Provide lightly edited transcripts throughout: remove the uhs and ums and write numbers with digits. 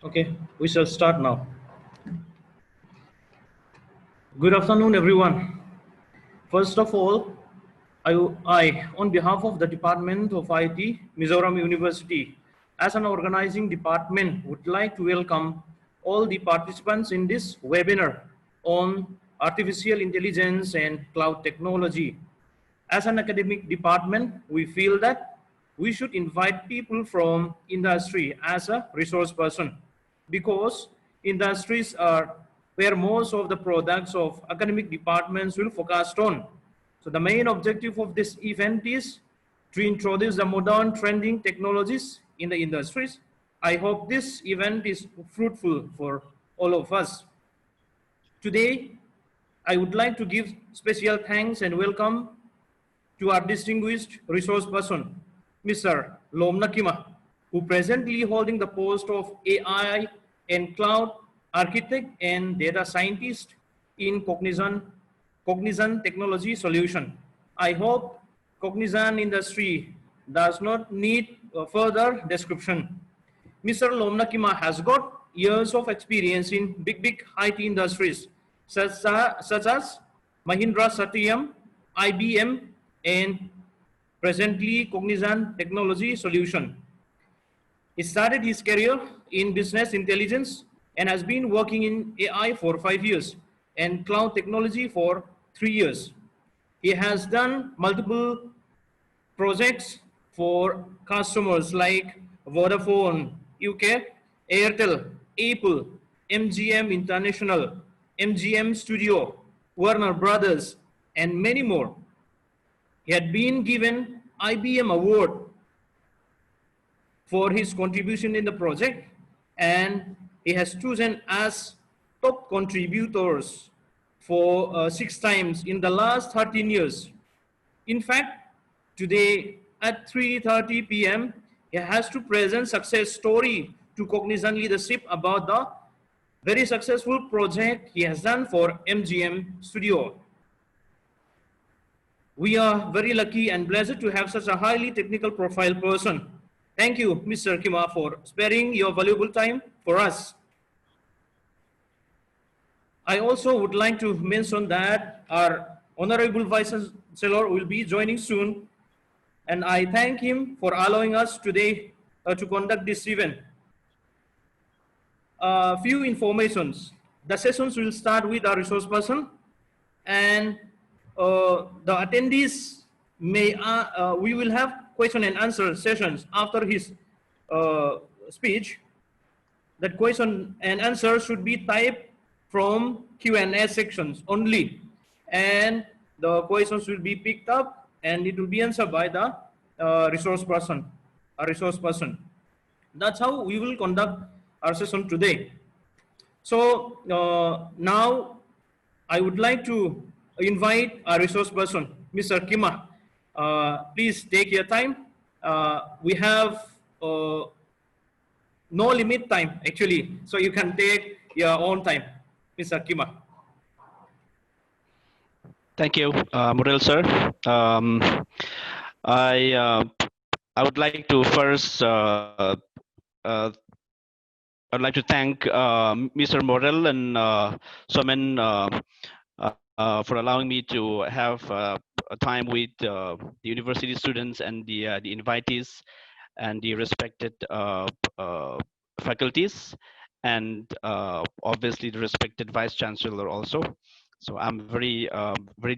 Okay, we shall start now. Good afternoon, everyone. First of all, on behalf of the Department of IT, Mizoram University, as an organizing department, would like to welcome all the participants in this webinar on artificial intelligence and cloud technology. As an academic department, we feel that we should invite people from industry as a resource person because industries are where most of the products of academic departments will focus on. So the main objective of this event is to introduce the modern trending technologies in the industries. I hope this event is fruitful for all of us. Today, I would like to give special thanks and welcome to our distinguished resource person, Mr. Lawmna Kima, who presently holding the post of AI and cloud architect and data scientist in Cognizant Technology Solution. I hope Cognizant industry does not need further description. Mr. Lawmna Kima has got years of experience in big IT industries such as Mahindra Satyam, IBM, and presently Cognizant Technology Solution. He started his career in business intelligence and has been working in AI for 5 years and cloud technology for 3 years. He has done multiple projects for customers like Vodafone UK, Airtel, Apple, MGM International, MGM Studio, Warner Brothers, and many more. He had been given IBM award for his contribution in the project, and he has chosen as top contributors for 6 times in the last 13 years. In fact, today at 3:30 p.m., he has to present success story to Cognizant leadership about the very successful project he has done for MGM Studio. We are very lucky and blessed to have such a highly technical profile person. Thank you, Mr. Kima, for sparing your valuable time for us. I also would like to mention that our Honorable Vice Chancellor will be joining soon, and I thank him for allowing us today to conduct this event. A few informations. The sessions will start with our resource person, and the attendees we will have question and answer sessions after his speech. That question and answer should be typed from Q&A sections only, and the questions will be picked up and it will be answered by the resource person. That's how we will conduct our session today. So now I would like to invite our resource person, Mr. Kima. Please take your time. We have no limit time actually, so you can take your own time, Mr. Kima. Thank you, Morrel sir. I would like to first I'd like to thank Mr. Morrel and Somen for allowing me to have a time with the university students and the invitees and the respected faculties, and obviously the respected Vice Chancellor also. So I'm very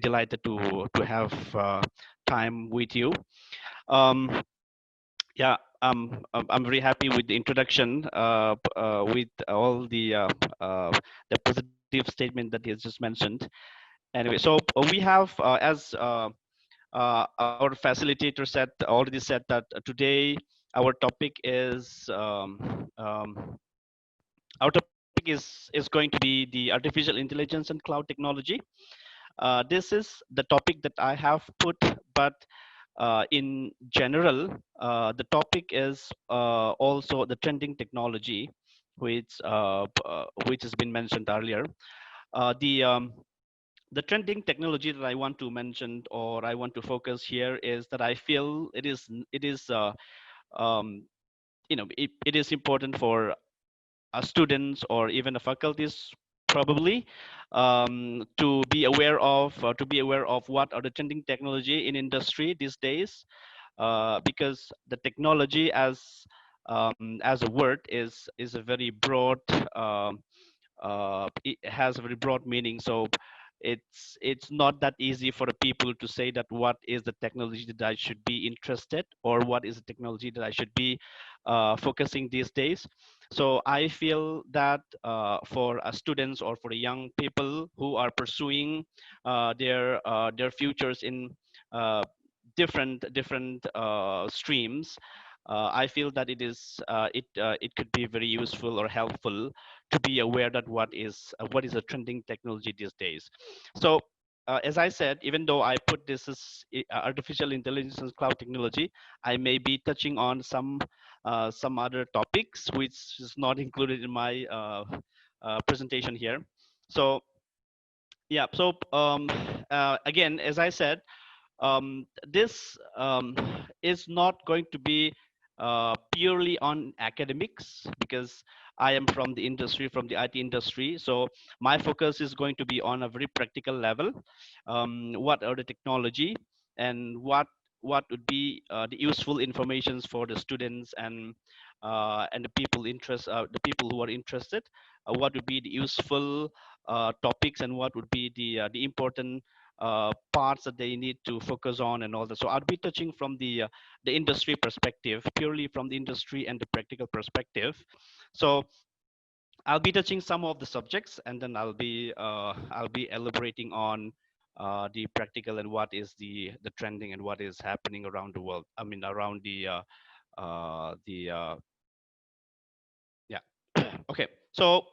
delighted to have time with you. Yeah, I'm very happy with the introduction, with all the positive statement that he has just mentioned. Anyway, so we have, as our facilitator said, already said that today our topic is going to be the artificial intelligence and cloud technology. This is the topic that I have put, but in general, the topic is also the trending technology, which has been mentioned earlier. The trending technology that I want to mention, or I want to focus here, is that I feel it is it is important for students or even the faculties probably, to be aware of what are the trending technology in industry these days, because the technology as a word is a very broad, um, it has a very broad meaning. So it's not that easy for the people to say that what is the technology that I should be interested, or what is the technology that I should be focusing these days. So I feel that for students or for the young people who are pursuing their futures in uh, different streams, I feel that it could be very useful or helpful to be aware that what is a trending technology these days. So as I said, even though I put this as artificial intelligence and cloud technology, I may be touching on some other topics which is not included in my presentation here. So yeah, so again, as I said, this is not going to be purely on academics, because I am from the industry, from the IT industry. So my focus is going to be on a very practical level. What are the technology, and what would be the useful informations for the students and the people who are interested. What would be the useful topics, and what would be the important parts that they need to focus on and all that. So I'll be touching from the industry perspective, purely from the industry and the practical perspective. So I'll be touching some of the subjects, and then I'll be elaborating on the practical and what is the trending and what is happening around the world. I mean, around the yeah. Okay. So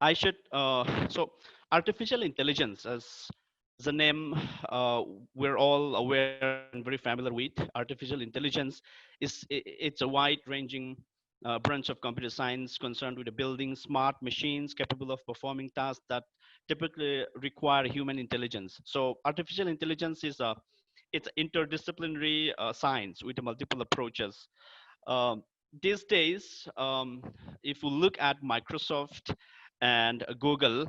I should so artificial intelligence, as the name we're all aware and very familiar with. Artificial intelligence it's a wide-ranging branch of computer science concerned with the building smart machines capable of performing tasks that typically require human intelligence. So artificial intelligence is a it's interdisciplinary science with multiple approaches. Um, these days, if you look at Microsoft and Google,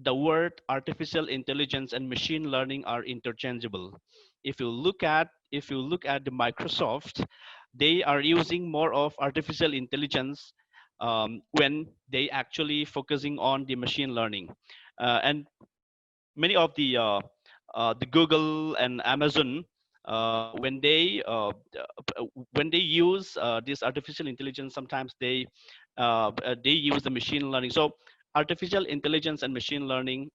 the word artificial intelligence and machine learning are interchangeable. If you look at the Microsoft, they are using more of artificial intelligence when they actually focusing on the machine learning, and many of the Google and Amazon, when they use this artificial intelligence, sometimes they use the machine learning. So artificial intelligence and machine learning,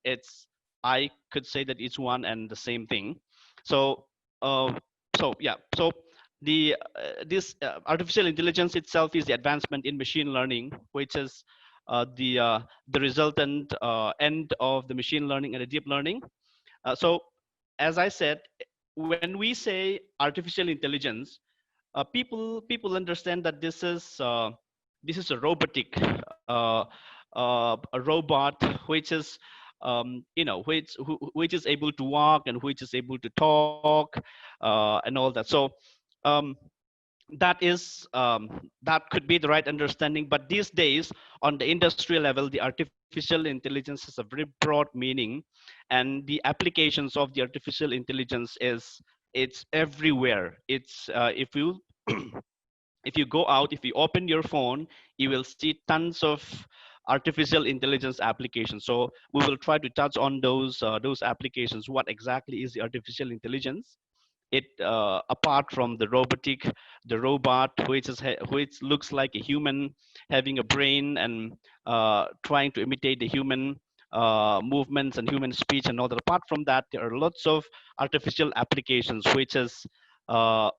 I could say that it's one and the same thing. So uh, yeah, so the this artificial intelligence itself is the advancement in machine learning, which is the resultant end of the machine learning and the deep learning. So as I said, when we say artificial intelligence, people understand that this is a robotic a robot which is which is able to walk and which is able to talk and all that. So um, that could be the right understanding. But these days, on the industrial level, the artificial intelligence has a very broad meaning, and the applications of the artificial intelligence is it's everywhere. It's if you go out, if you open your phone, you will see tons of artificial intelligence applications. So we will try to touch on those applications. What exactly is the artificial intelligence? It apart from the robot which looks like a human, having a brain and trying to imitate the human movements and human speech and all that. Apart from that, there are lots of artificial applications uh,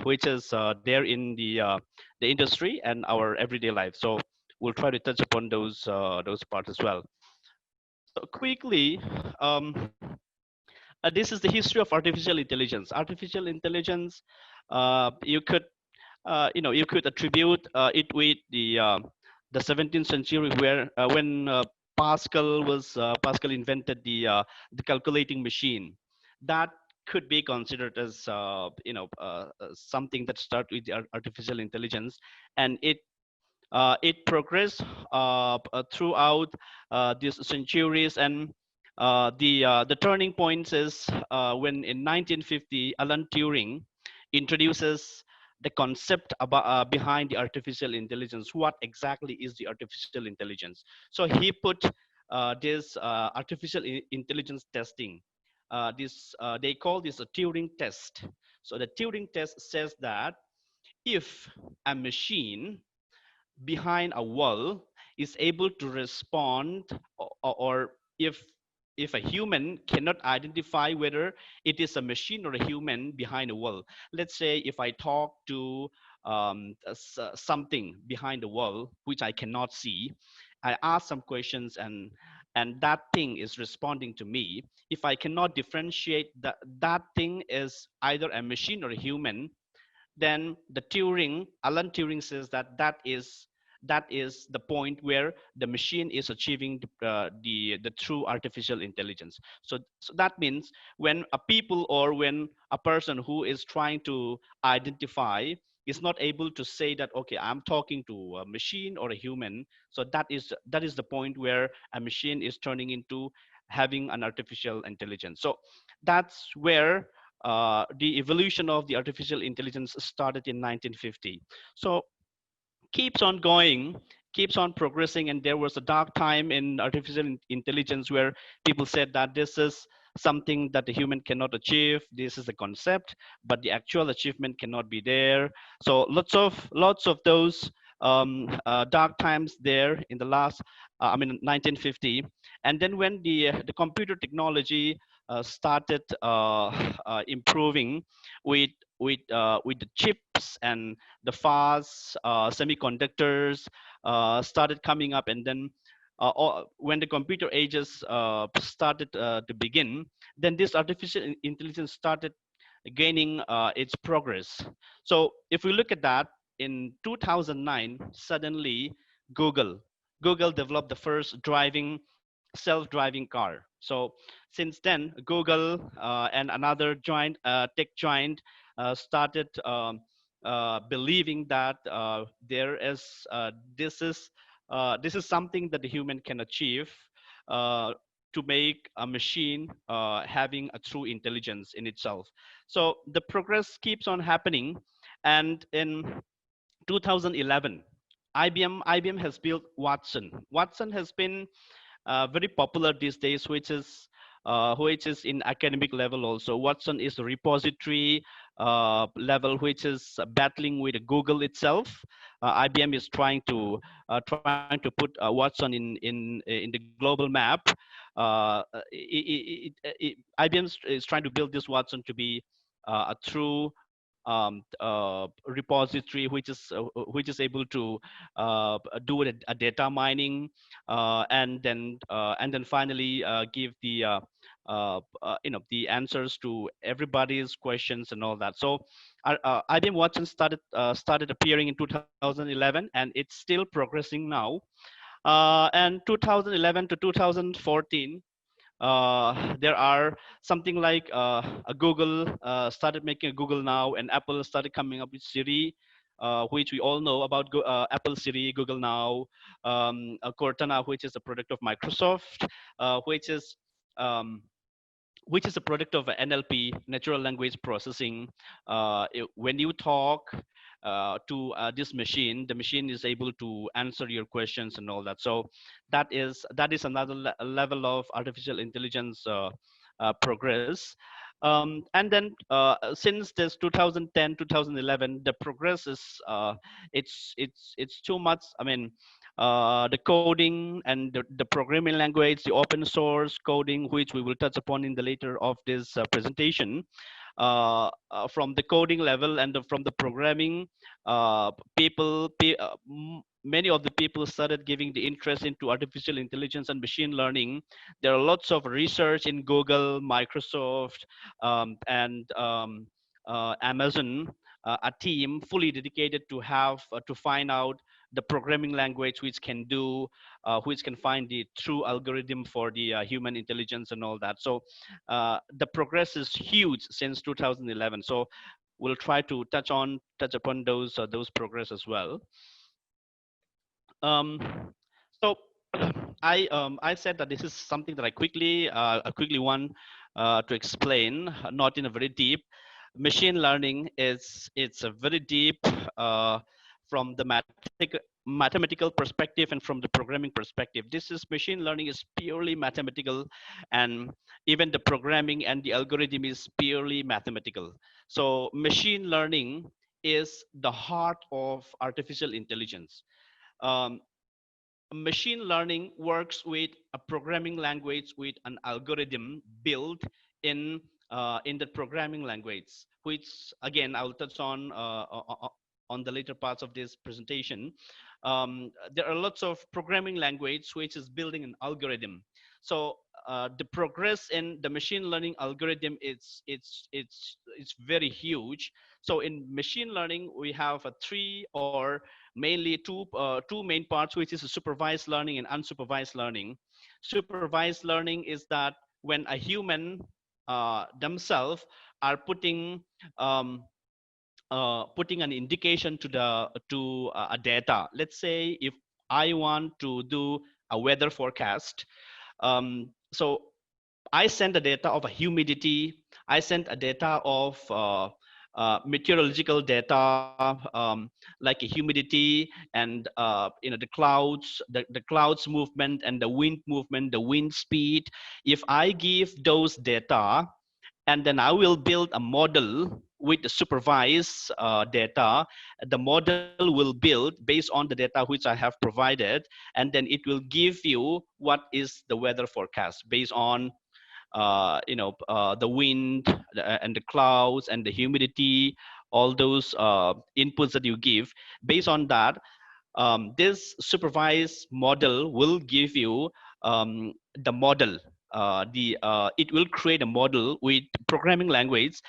which is there in the industry and our everyday life. So we'll try to touch upon those parts as well. So quickly, this is the history of artificial intelligence. Artificial intelligence, you could you could attribute it with the 17th century, where when Pascal invented the calculating machine. That could be considered as something that started with the artificial intelligence, and It progressed throughout these centuries, and the turning point is when in 1950 Alan Turing introduces the concept about behind the artificial intelligence. What exactly is the artificial intelligence? So he put this artificial intelligence testing. They call this a Turing test. So the Turing test says that if a machine behind a wall is able to respond, or if a human cannot identify whether it is a machine or a human behind a wall. Let's say if I talk to something behind the wall which I cannot see, I ask some questions, and that thing is responding to me. If I cannot differentiate that that thing is either a machine or a human, then Alan Turing says that that is the point where the machine is achieving the true artificial intelligence. So that means when a people, or when a person who is trying to identify is not able to say that, okay, I'm talking to a machine or a human, so that is the point where a machine is turning into having an artificial intelligence. So that's where the evolution of the artificial intelligence started in 1950. So keeps on going, keeps on progressing, and there was a dark time in artificial intelligence where people said that this is something that the human cannot achieve. This is a concept, but the actual achievement cannot be there. So lots of those dark times there in the last, 1950. And then when the computer technology started improving with with the chips and the fast semiconductors started coming up, and then when the computer ages started to begin, then this artificial intelligence started gaining its progress. So if we look at that, in 2009, suddenly Google Google developed the first self-driving car. So since then, Google and another giant tech giant started believing that there is this is something that the human can achieve, uh, to make a machine having a true intelligence in itself. So the progress keeps on happening, and in 2011, IBM has built Watson. Watson has been very popular these days, which is in academic level also. Watson is a repository level, which is battling with Google itself. IBM is trying to put Watson in the global map. IBM is trying to build this Watson to be a true repository which is able to do a data mining, and then finally give the answers to everybody's questions and all that. So IBM Watson started appearing in 2011, and it's still progressing now. And 2011 to 2014, there are something like a Google started making a Google Now, and Apple started coming up with Siri, which we all know about Apple Siri, Google Now, Cortana, which is a product of Microsoft, uh, which is um, which is a product of NLP, natural language processing. When you talk to this machine, the machine is able to answer your questions and all that. So that is another level of artificial intelligence progress. And then since this 2010, 2011, the progress is it's too much. I mean, the coding and the programming language, the open source coding, which we will touch upon in the later of this presentation. From the coding level and from the programming, many of the people started giving the interest into artificial intelligence and machine learning. There are lots of research in Google, Microsoft, and Amazon, a team fully dedicated to find out the programming language which can find the true algorithm for the human intelligence and all that. So the progress is huge since 2011. So we'll try to touch upon those progress as well. Um, so I said that this is something that I quickly want to explain, not in a very deep. Machine learning is it's a very deep from the mathematical perspective and from the programming perspective. This is machine learning is purely mathematical, and even the programming and the algorithm is purely mathematical. So machine learning is the heart of artificial intelligence. Um, Machine learning works with a programming language with an algorithm built in the programming language, which again I will touch on the later parts of this presentation. There are lots of programming language which is building an algorithm. So the progress in the machine learning algorithm it's very huge. So in machine learning we have a three or mainly two main parts, which is supervised learning and unsupervised learning. Supervised learning is that when a human themselves are um, putting an indication to a data. Let's say if I want to do a weather forecast, so I send the data of a humidity. I send a data of meteorological data, like a humidity and the clouds, the clouds movement and the wind movement, the wind speed. If I give those data, and then I will build a model with the supervised data. The model will build based on the data which I have provided, and then it will give you what is the weather forecast based on the wind and the clouds and the humidity, all those inputs that you give. Based on that, this supervised model will give you the model. It will create a model with programming language,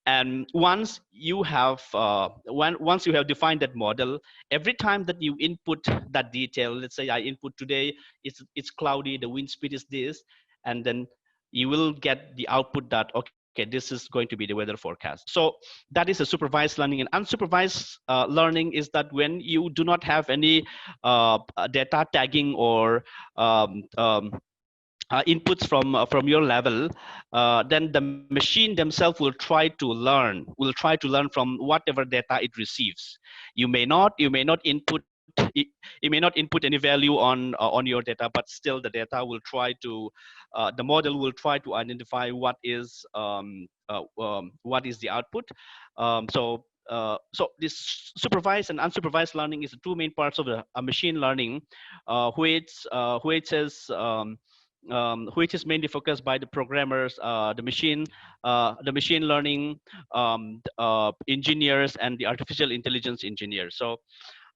and once you have defined that model, every time that you input that detail, let's say I input today, it's cloudy, the wind speed is this, and then you will get the output that okay, this is going to be the weather forecast. So that is a supervised learning. And unsupervised learning is that when you do not have any data tagging or inputs from your level, then the machine themselves will try to learn from whatever data it receives. You may not input you may not input any value on your data, but still the data will try to the model will try to identify what is the output. So this supervised and unsupervised learning is the two main parts of a machine learning, which is mainly focused by the programmers, the machine learning engineers, and the artificial intelligence engineers. So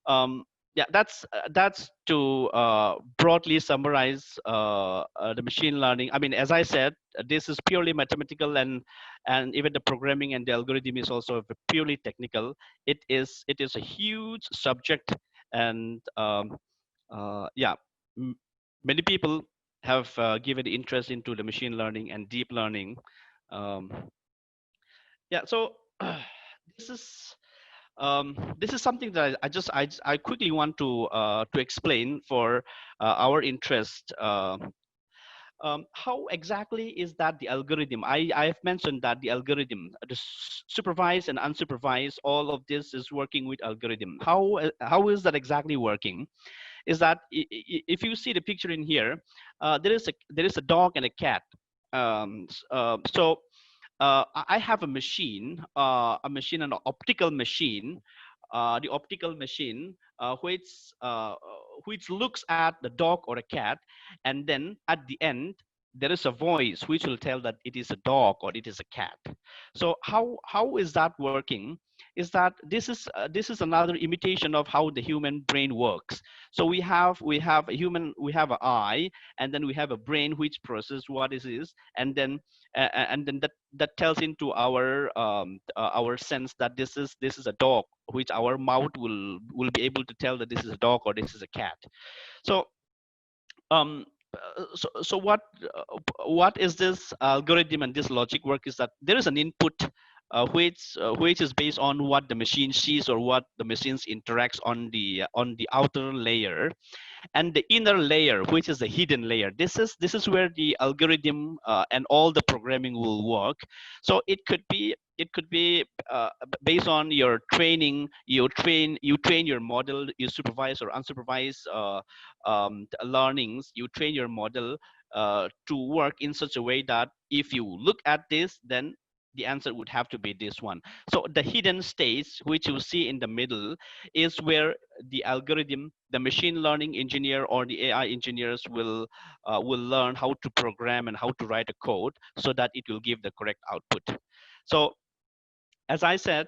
um, yeah, that's to broadly summarize the machine learning. I mean, as I said, this is purely mathematical, and even the programming and the algorithm is also purely technical. It is a huge subject, and yeah, m- many people have given interest into the machine learning and deep learning. Um, yeah, so this is this is something that I quickly want to explain for our interest. How exactly is that the algorithm? I have mentioned that the algorithm, the supervised and unsupervised, all of this is working with algorithm. How is that exactly working? Is that if you see the picture in here, there is a dog and a cat. So I have a machine, an optical machine, the optical machine, which looks at the dog or a cat, and then at the end there is a voice which will tell that it is a dog or it is a cat. So how is that working? Is that this is another imitation of how the human brain works. So we have a human, we have an eye, and then we have a brain which processes what it is, and then that tells into our sense that this is a dog, which our mouth will be able to tell that this is a dog or this is a cat. So um so what is this algorithm and this logic work is that there is an input which is based on what the machine sees or what the machines interacts on the outer layer, and the inner layer, which is the hidden layer. This is where the algorithm and all the programming will work. So it could be based on your training. You train your model. You supervise or unsupervised learnings. You train your model to work in such a way that if you look at this, then the answer would have to be this one. So the hidden states, which you see in the middle, is where the algorithm, the machine learning engineer or the AI engineers will learn how to program and how to write a code so that it will give the correct output. So as I said,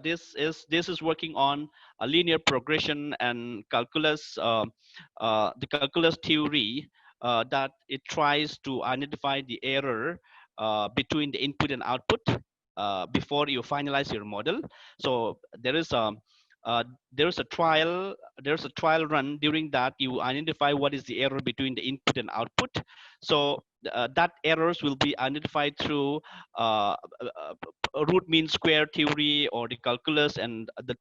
this is working on a linear progression and calculus, the calculus theory that it tries to identify the error between the input and output before you finalize your model. So uh, there is a trial there's a trial run. During that, you identify what is the error between the input and output. So that errors will be identified through root mean square theory or the calculus and the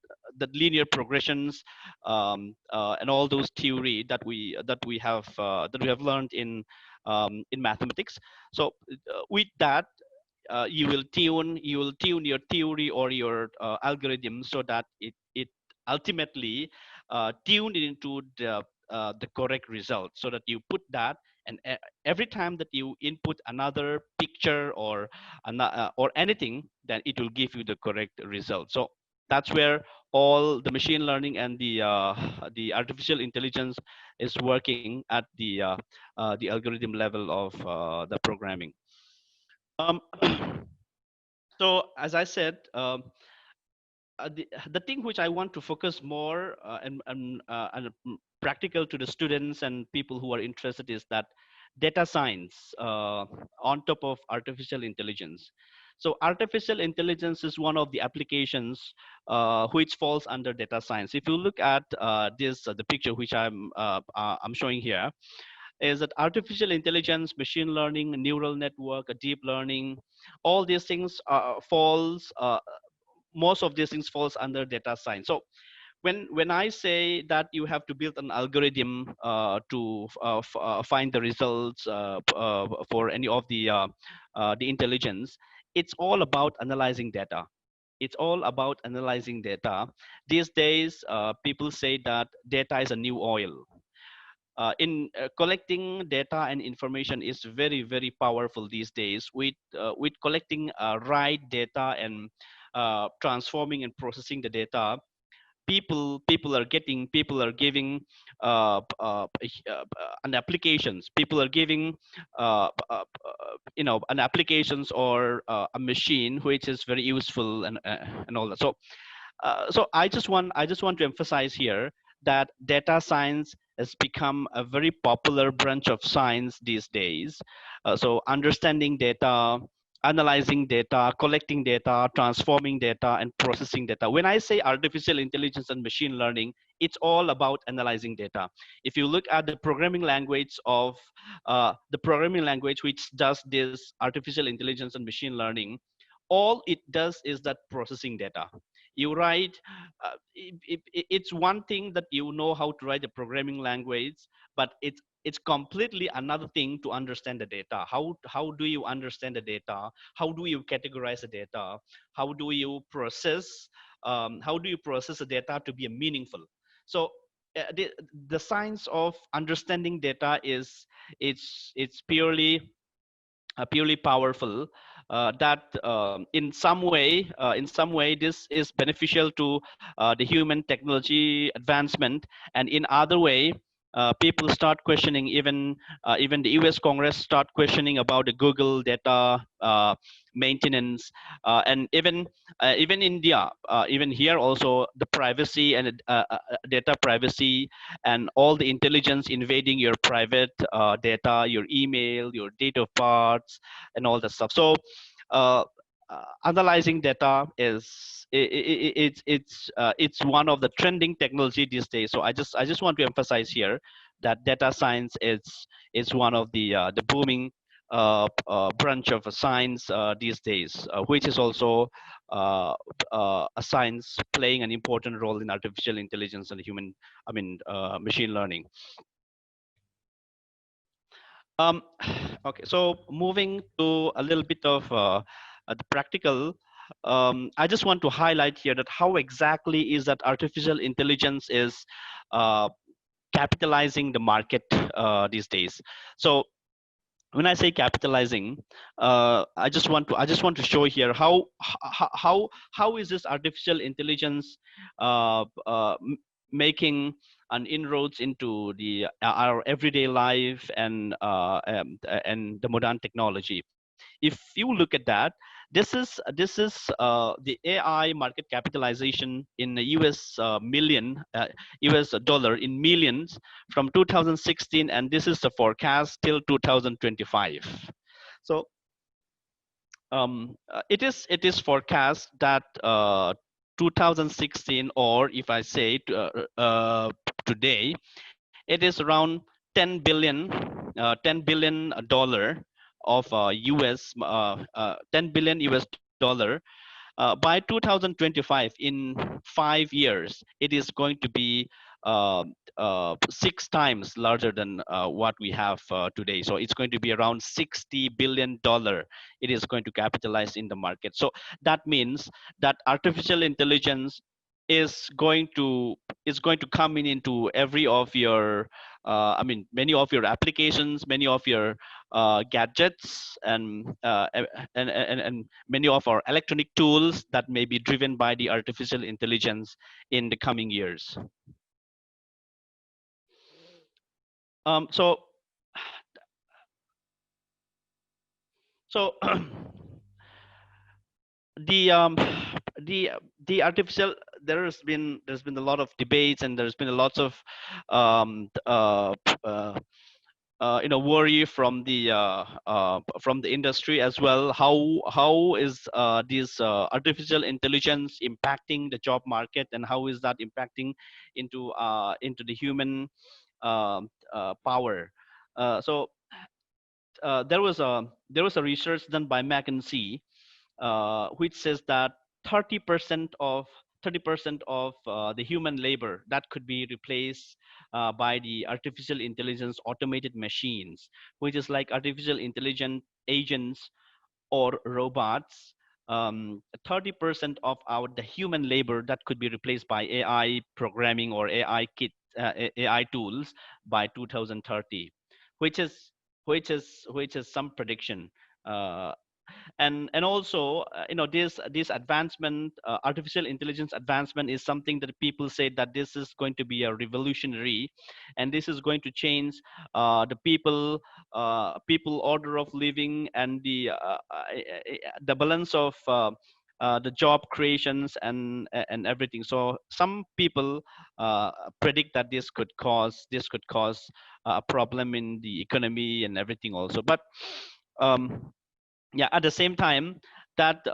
linear progressions, and all those theory that we have learned in mathematics. So with that, you will tune your theory or your algorithm so that it ultimately tuned into the correct result, so that you put that, and every time that you input another picture or anything, then it will give you the correct result. So that's where all the machine learning and the artificial intelligence is working at the algorithm level of the programming. um, so as I said, the thing which I want to focus more and practical to the students and people who are interested is that data science on top of artificial intelligence. So artificial intelligence is one of the applications which falls under data science. If you look at this the picture which I'm showing here, is that artificial intelligence, machine learning, neural network, deep learning, all these things falls most of these things falls under data science. So when I say that you have to build an algorithm to find the results for any of the intelligence, it's all about analyzing data. It's all about analyzing data. These days, people say that data is a new oil. In collecting data and information is very, very powerful these days. With collecting right data and transforming and processing the data, people are giving an applications. People are giving an applications or a machine which is very useful and all that. So I just want to emphasize here that data science has become a very popular branch of science these days. So understanding data, analyzing data, collecting data, transforming data, and processing data. When I say artificial intelligence and machine learning, it's all about analyzing data. If you look at the programming language which does this artificial intelligence and machine learning, all it does is that processing data. You write, it's one thing that you know how to write a programming language, but it's completely another thing to understand the data. How do you understand the data? How do you categorize the data? How do you process the data to be meaningful? So the science of understanding data is it's purely powerful, that in some way this is beneficial to the human technology advancement, and in other way people start questioning. Even the US Congress start questioning about the Google data maintenance, and even India, even here also, the privacy and data privacy and all the intelligence invading your private data, your email, your date of birth, and all that stuff. So uh, analyzing data it's one of the trending technology these days. So I just want to emphasize here that data science is one of the booming branch of a science these days, which is also a science playing an important role in artificial intelligence and machine learning. Um, okay, so moving to a little bit of the practical, I just want to highlight here that how exactly is that artificial intelligence is uh, capitalizing the market these days. So when I say capitalizing, I just want to show here how is this artificial intelligence making an inroads into the our everyday life and the modern technology. If you look at that, this is the AI market capitalization in the US million US dollar in millions from 2016, and this is the forecast till 2025. So it is forecast that 2016, or if I say today, it is around 10 billion 10 billion dollar of US 10 billion US dollar by 2025. In 5 years it is going to be uh, 6 times larger than what we have today. So it's going to be around $60 billion. It is going to capitalize in the market. So that means that artificial intelligence is going to come in into every of your many of your applications, many of your gadgets, and many of our electronic tools that may be driven by the artificial intelligence in the coming years. So so the the the artificial there's been a lot of debates, and there's been a lots of um, uh, uh, worry from the industry as well. How is this artificial intelligence impacting the job market, and how is that impacting into the human power? So there was a research done by McKinsey, which says that 30% of 30% of the human labor that could be replaced by the artificial intelligence automated machines, which is like artificial intelligent agents or robots. 30% of our the human labor that could be replaced by AI programming or AI tools by 2030, which is which is some prediction. Uh, and also this advancement, artificial intelligence advancement, is something that people say that this is going to be a revolutionary, and this is going to change the people order of living, and the balance of the job creations and everything. So some people uh, predict that this could cause a problem in the economy and everything also. But um, yeah, at the same time, that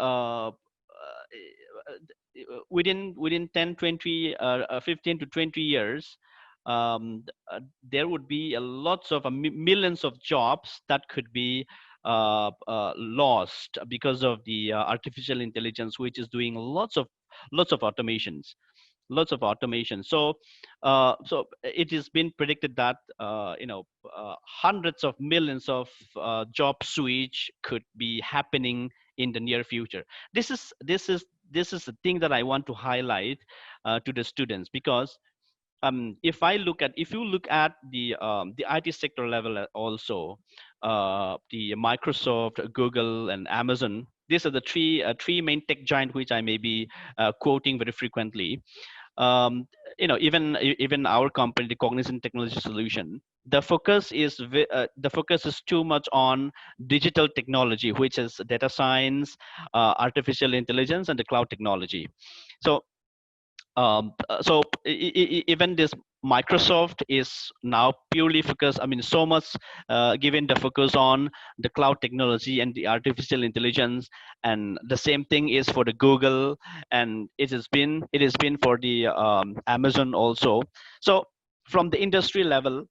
within 10, 20, 15 to 20 years, there would be a lots of millions of jobs that could be lost because of the artificial intelligence, which is doing lots of automations, lots of automation. So so it has been predicted that hundreds of millions of job switch could be happening in the near future. This is the thing that I want to highlight to the students, because if you look at the IT sector level also, the Microsoft, Google, and Amazon, these are the three main tech giant which I may be quoting very frequently. um, even our company, the Cognizant Technology Solution, the focus is too much on digital technology, which is data science, artificial intelligence, and the cloud technology. So even this Microsoft is now purely focused, so much given the focus on the cloud technology and the artificial intelligence. And the same thing is for the Google, and it has been for the Amazon also. So from the industry level,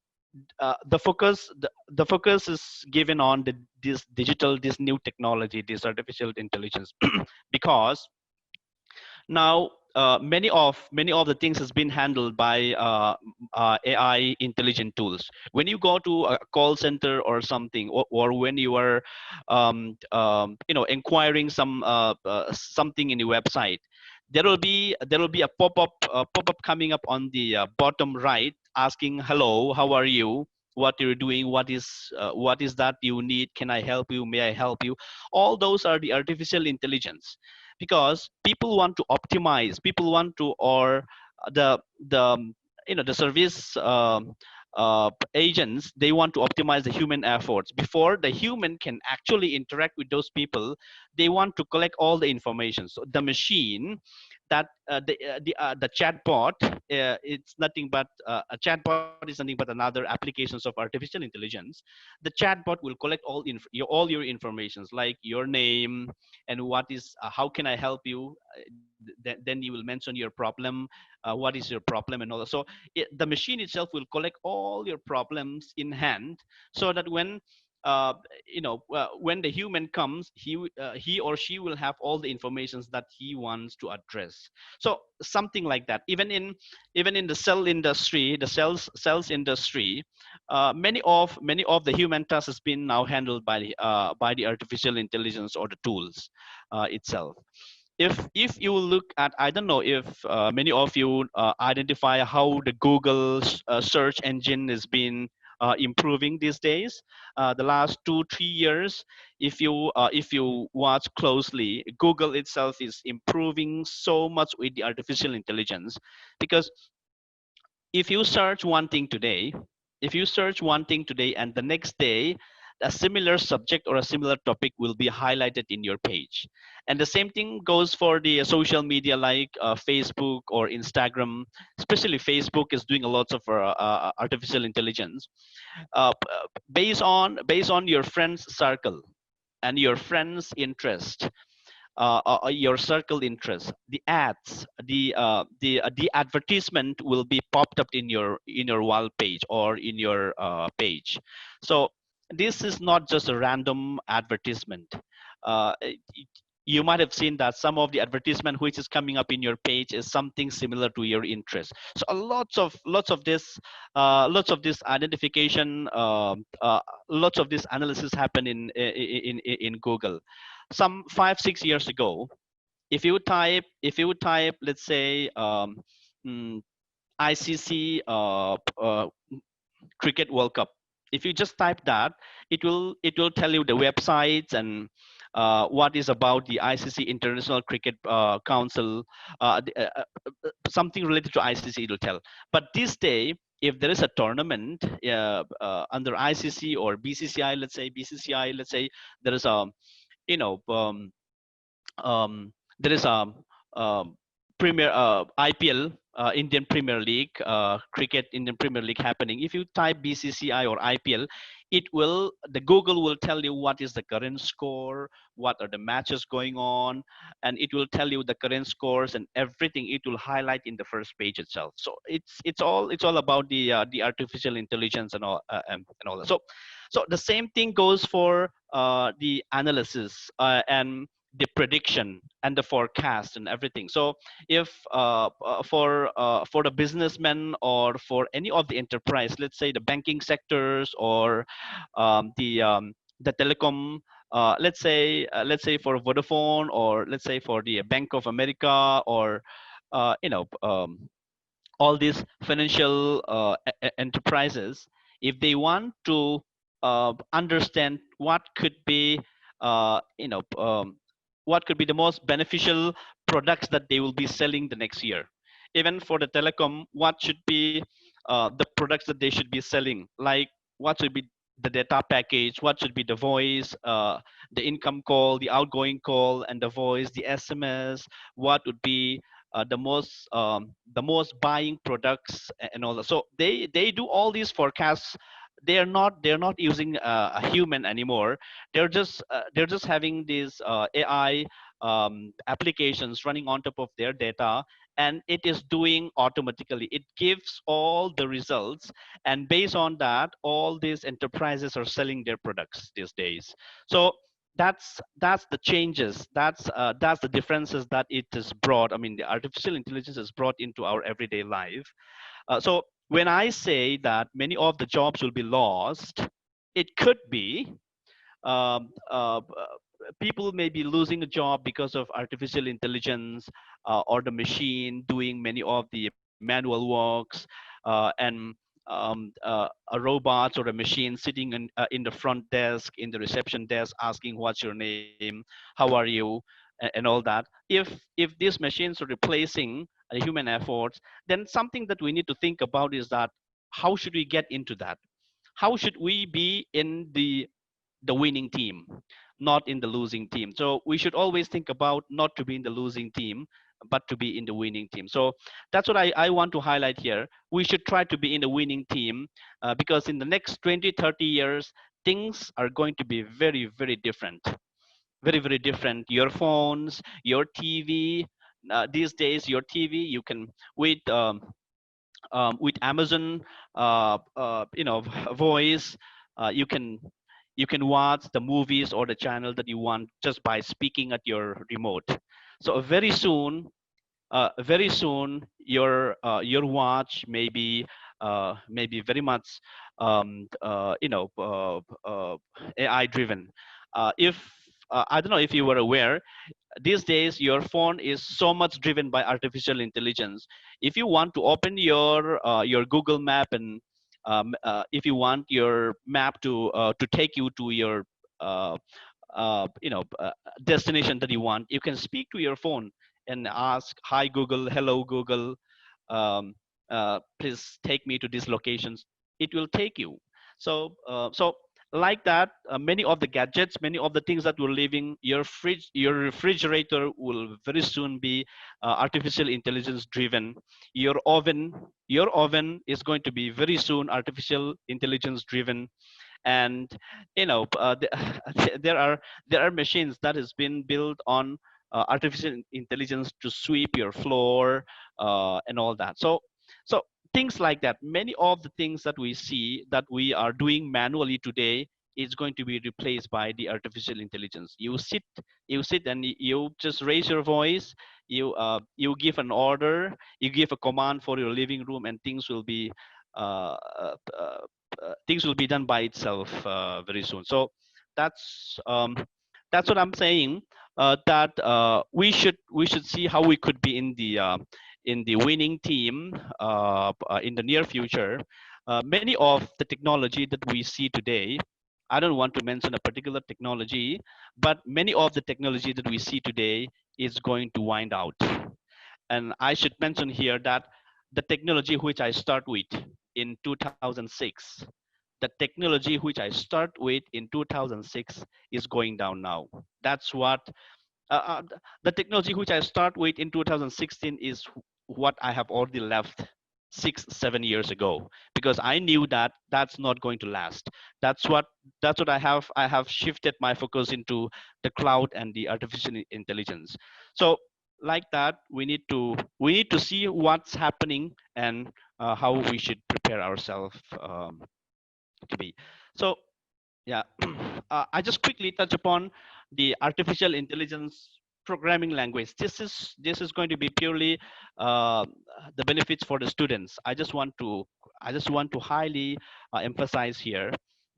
the focus is given on this digital, this new technology, this artificial intelligence, because now many of the things has been handled by AI intelligent tools. When you go to a call center or something, or when you are inquiring something in your website, there will be a pop-up coming up on the bottom right, asking, hello, how are you, what you're doing, what is that you need, can I help you, may I help you. All those are the artificial intelligence, because people want to optimize, people want to, or the service agents, they want to optimize the human efforts. Before the human can actually interact with those people, they want to collect all the information. So the machine, that the chatbot, it's nothing but a chatbot is nothing but another applications of artificial intelligence. The chatbot will collect all your informations, like your name, and what is how can I help you. Then you will mention your problem, what is your problem, and all that. So the machine itself will collect all your problems in hand, so that uh, when the human comes, he or she will have all the informations that he wants to address. So something like that. Even in the cell industry, the cells industry, many of the human tasks has been now handled by the artificial intelligence or the tools itself. If you look at, I don't know if many of you identify how the Google search engine has been improving these days. The last 2-3 years, if you watch closely, Google itself is improving so much with the artificial intelligence. Because if you search one thing today, and the next day a similar subject or a similar topic will be highlighted in your page. And the same thing goes for the social media, like Facebook or Instagram. Especially Facebook is doing a lot of artificial intelligence, based on your friends circle and your friends interest, your circle interest, the ads, the advertisement will be popped up in your wall page or in your page. So this is not just a random advertisement. uh, you might have seen that some of the advertisement which is coming up in your page is something similar to your interest. So lots of this identification, lots of this analysis happen in Google. Some 5-6 years ago, if you type, let's say, mm, ICC cricket World Cup. If you just type that, it will tell you the websites and what is about the ICC International Cricket Council, something related to ICC. It will tell. But this day, if there is a tournament under ICC or BCCI, let's say there is a you know there is a um, Premier IPL, Indian Premier League cricket, Indian Premier League happening. If you type BCCI or IPL, the Google will tell you what is the current score, what are the matches going on, and it will tell you the current scores and everything. It will highlight in the first page itself. So it's all about the artificial intelligence and all that. So the same thing goes for the analysis and the prediction and the forecast and everything. So if for the businessmen or for any of the enterprise, let's say the banking sectors or the telecom, let's say for Vodafone, or let's say for the Bank of America, or all these financial enterprises, if they want to understand uh, you know um, what could be the most beneficial products that they will be selling the next year. Even for the telecom, what should be the products that they should be selling, like what should be the data package, what should be the voice, the income call, the outgoing call, and the voice, the SMS, what would be the most buying products and all that. So they do all these forecasts. They're not using a human anymore. They're just having these AI applications running on top of their data, and it is doing automatically. It gives all the results, and based on that, all these enterprises are selling their products these days. So that's the changes, that's the differences that it has brought. I mean, the artificial intelligence has brought into our everyday life. So when I say that many of the jobs will be lost, it could be people may be losing a job because of artificial intelligence, or the machine doing many of the manual works, and a robot or a machine sitting in the front desk, in the reception desk, asking what's your name, how are you, and all that. If these machines are replacing the human efforts, then something that we need to think about is that how should we get into that? How should we be in the winning team, not in the losing team? So we should always think about not to be in the losing team, but to be in the winning team. So that's what I want to highlight here. We should try to be in the winning team, because in the next 20, 30 years, things are going to be very, very different. Very, very different. Your phones, your TV, these days, your TV, you can, with Amazon, voice, you can watch the movies or the channel that you want just by speaking at your remote. So very soon, your watch may be very much AI driven. If I don't know if you were aware, these days your phone is so much driven by artificial intelligence. If you want to open your Google map, and if you want your map to take you to your uh, destination that you want, you can speak to your phone and ask, hi Google, hello Google, um, please take me to these locations. It will take you. So like that, many of the gadgets, many of the things that we're living, your refrigerator will very soon be artificial intelligence driven. Your oven your oven is going to be very soon artificial intelligence driven. And there are machines that has been built on artificial intelligence to sweep your floor, and all that. So things like that, many of the things that we see that we are doing manually today is going to be replaced by the artificial intelligence. You sit and you just raise your voice, you give an order, you give a command for your living room, and uh, uh, uh, things will be done by itself very soon. So that's um, that's what I'm saying. That we should see how we could be in the winning team in the near future. Many of the technology that we see today, I don't want to mention a particular technology, but many of the technology that we see today is going to wind out. And I should mention here that the technology which I start with in 2006, the technology which I start with in 2006 is going down now. That's what the technology which I start with in 2016 is what I have already left 6 7 years ago, because I knew that that's not going to last. That's what I have shifted my focus into the cloud and the artificial intelligence. So like that, we need to see what's happening, and how we should prepare ourselves to be. So yeah, I just quickly touch upon the artificial intelligence programming language. This is going to be purely uh, the benefits for the students. I just want to highly emphasize here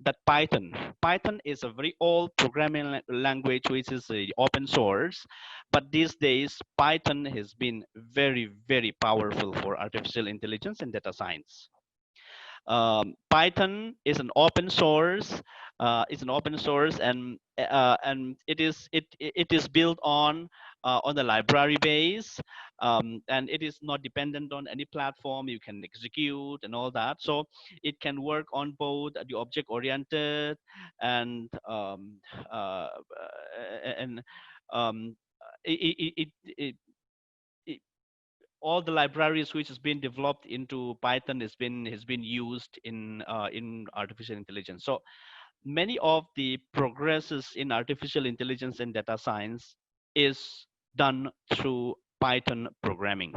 that Python is a very old programming language which is open source, but these days Python has been very, very powerful for artificial intelligence and data science. Python is an open source. It's an open source, and it is built on the library base, and it is not dependent on any platform. You can execute and all that. So it can work on both the object oriented and uh, and um, it, all the libraries which has been developed into Python has been used in artificial intelligence. So many of the progresses in artificial intelligence and data science is done through Python programming.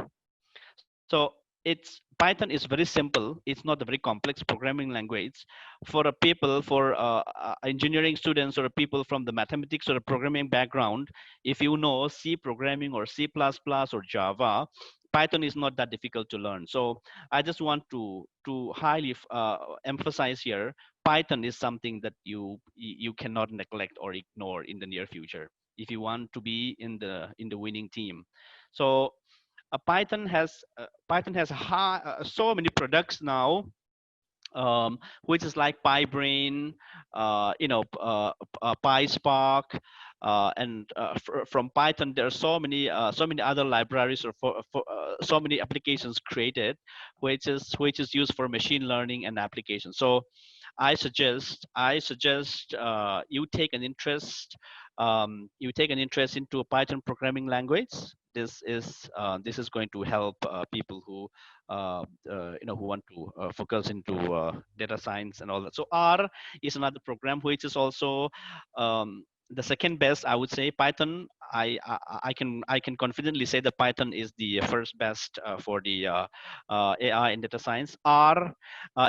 So it's Python is very simple. It's not a very complex programming language for a people, for engineering students or people from the mathematics or a programming background. If you know C programming or C++ or Java, Python is not that difficult to learn. So I just want to highly emphasize here, Python is something that you cannot neglect or ignore in the near future if you want to be in the winning team. So Python has so many products now, which is like PyBrain, PySpark, and from Python there are so many other libraries or so many applications created, which is used for machine learning and applications. So I suggest you take an interest into a Python programming language. This is going to help people who want to focus into data science and all that. So R is another program which is also the second best, I would say. Python, I can confidently say that Python is the first best for the AI and data science. R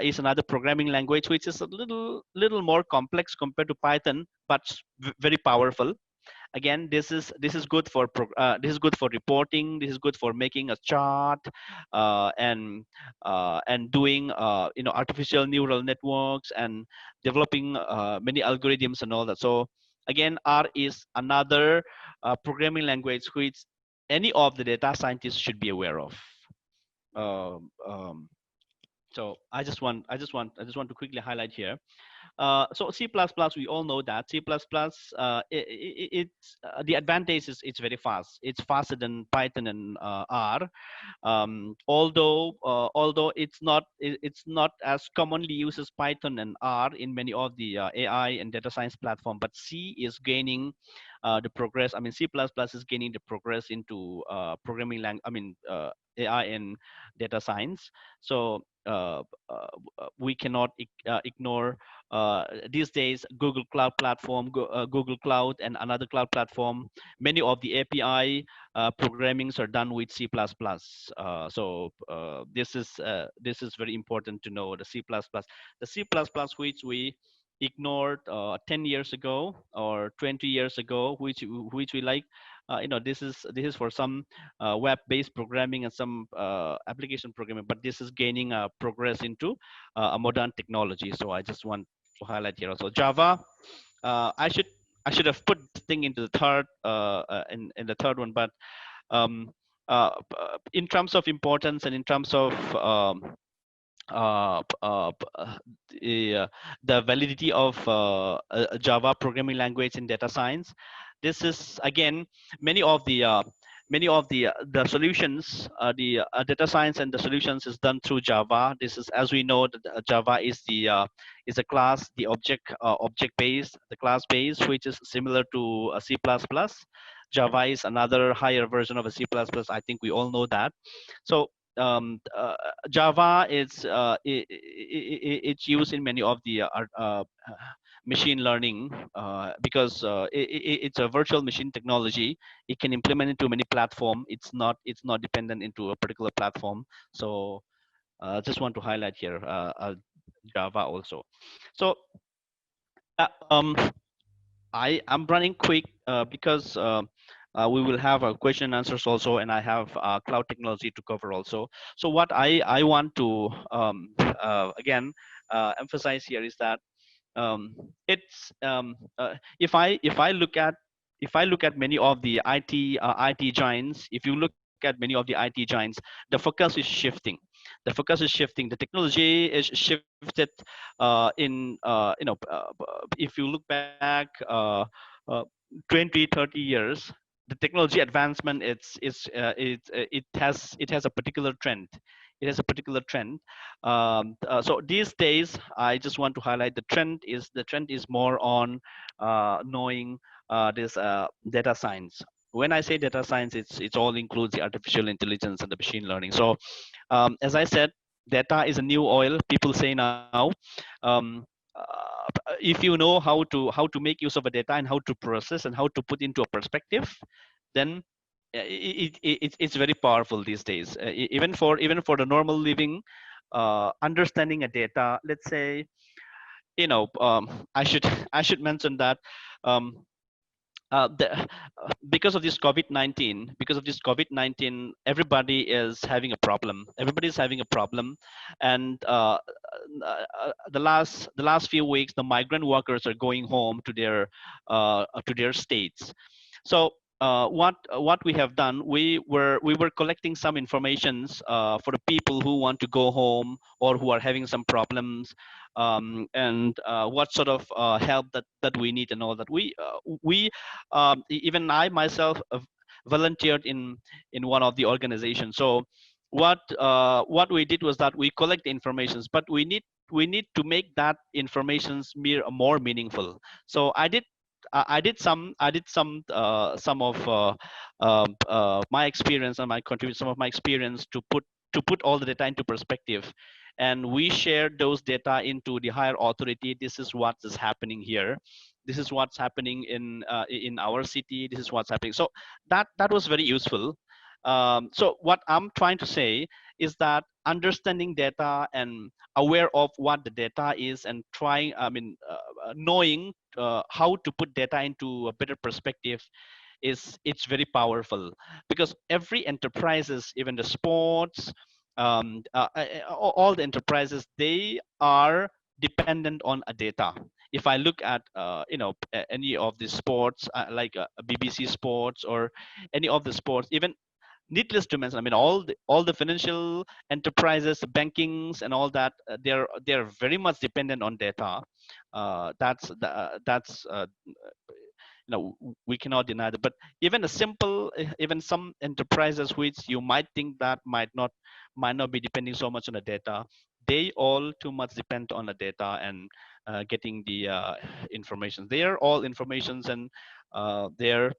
is another programming language which is a little more complex compared to Python, but very powerful. Again, this is good for reporting, this is good for making a chart, and doing artificial neural networks and developing many algorithms and all that. So again, R is another programming language which any of the data scientists should be aware of. um, um, so I just want to quickly highlight here. So C++, we all know that C++, it's the advantage is it's very fast. It's faster than Python and R. Although it's not as commonly used as Python and R in many of the AI and data science platform, but C is gaining the progress. I mean, C++ is gaining the progress into programming language. I mean, AI and data science. So we cannot ignore these days Google Cloud Platform, Google Cloud, and another cloud platform. Many of the API programmings are done with C++. This is very important to know, the C++. The C++ which we ignored 10 years ago or 20 years ago, which we like, this is for some web-based programming and some application programming, but this is gaining progress into a modern technology. So I just want to highlight here also Java. I should have put this thing into the third in the third one, but um, in terms of importance and in terms of uh, uh, the, the validity of a Java programming language in data science. This is again many of the the solutions, the data science and the solutions is done through Java. This is, as we know, that Java is a class, the object based, the class based, which is similar to C++. Java is another higher version of a C++. I think we all know that. So Java is it's used in many of the machine learning because it's a virtual machine technology. It can implement into many platform. It's not dependent into a particular platform. So just want to highlight here Java also. So uh, um, I am running quick because we will have question and answers also, and I have cloud technology to cover also. So what I want to again emphasize here is that it's if I look at many of the IT giants, if you look at many of the IT giants, the focus is shifting. The focus is shifting. The technology is shifted in if you look back uh, 20, 30 years, the technology advancement it has a particular trend. It has a particular trend. So these days, I just want to highlight the trend is more on knowing this data science. When I say data science, it's all includes the artificial intelligence and the machine learning. So as I said, data is a new oil. People say now. Um, if you know how to make use of a data and how to process and how to put into a perspective, then it's very powerful these days. Even for the normal living, understanding a data. Let's say, I should I should mention that. Um, because of this COVID-19, everybody is having a problem. Everybody is having a problem, and the last few weeks, the migrant workers are going home to their states. So what we have done, we were collecting some informations for the people who want to go home or who are having some problems, and what sort of help that we need and all that. Even I myself volunteered in one of the organizations. So what we did was that we collect informations, but we need to make that informations more meaningful. So I did some of my experience, and I contribute some of my experience to put all the data into perspective, and we shared those data into the higher authority. This is what is happening here. This is what's happening in our city. This is what's happening. So that was very useful. So what I'm trying to say is that understanding data and aware of what the data is, and knowing how to put data into a better perspective, it's very powerful, because every enterprises, even the sports, all the enterprises, they are dependent on a data. If I look at any of the sports, like BBC Sports or any of the sports, even needless to mention, I mean, all the financial enterprises, bankings, and all that, they're very much dependent on data. That's we cannot deny that. But even a simple, even some enterprises which you might think that might not be depending so much on the data, they all too much depend on the data, and getting the information. They are all informations, and their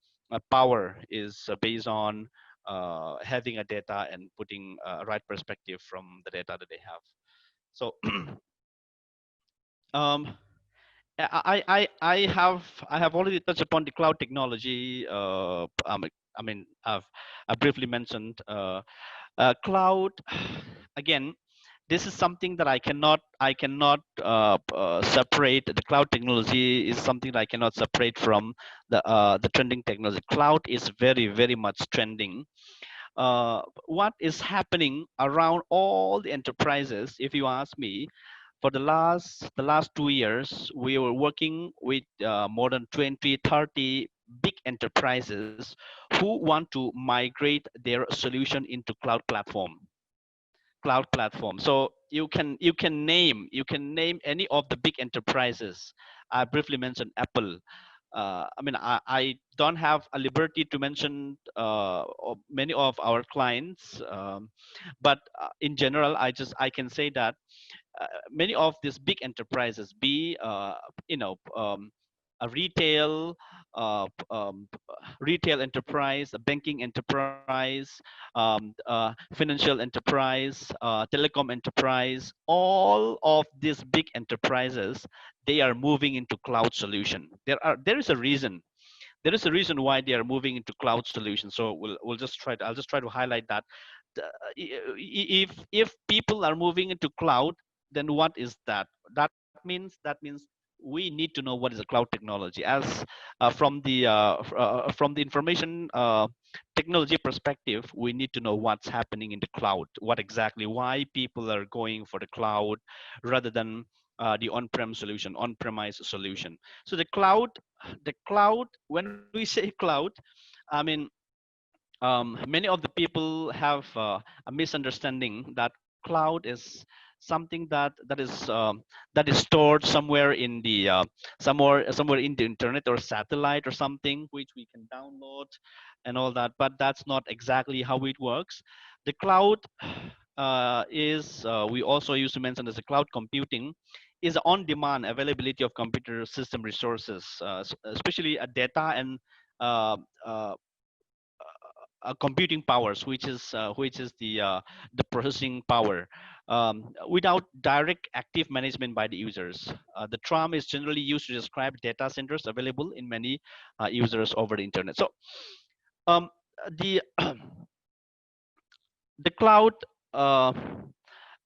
power is based on having a data and putting a right perspective from the data that they have. So um, I have already touched upon the cloud technology. I mean, I briefly mentioned cloud. Again, this is something that I cannot separate. The cloud technology is something that I cannot separate from the trending technology. Cloud is very much trending. What is happening around all the enterprises, if you ask me, for the last 2 years, we were working with more than 20, 30 big enterprises who want to migrate their solution into cloud platform. So you can name any of the big enterprises. I briefly mentioned Apple. I don't have a liberty to mention many of our clients, but in general, I can say that many of these big enterprises, be you know a retail enterprise, a banking enterprise, financial enterprise, telecom enterprise, all of these big enterprises, they are moving into cloud solution. There is a reason. There is a reason why they are moving into cloud solutions. So I'll just try to highlight that. If people are moving into cloud, then what is that? That means we need to know what is a cloud technology. As from the information technology perspective, we need to know what's happening in the cloud. What exactly? Why people are going for the cloud rather than the on-prem solution, on-premise solution. So the cloud. When we say cloud, I mean, many of the people have a misunderstanding that cloud is something that is stored somewhere in the somewhere in the internet or satellite or something which we can download and all that. But that's not exactly how it works. The cloud is we also used to mention as a cloud computing is on-demand availability of computer system resources, especially data and uh, uh, computing powers, which is the processing power, without direct active management by the users. The term is generally used to describe data centers available in many users over the internet. So the the cloud, uh,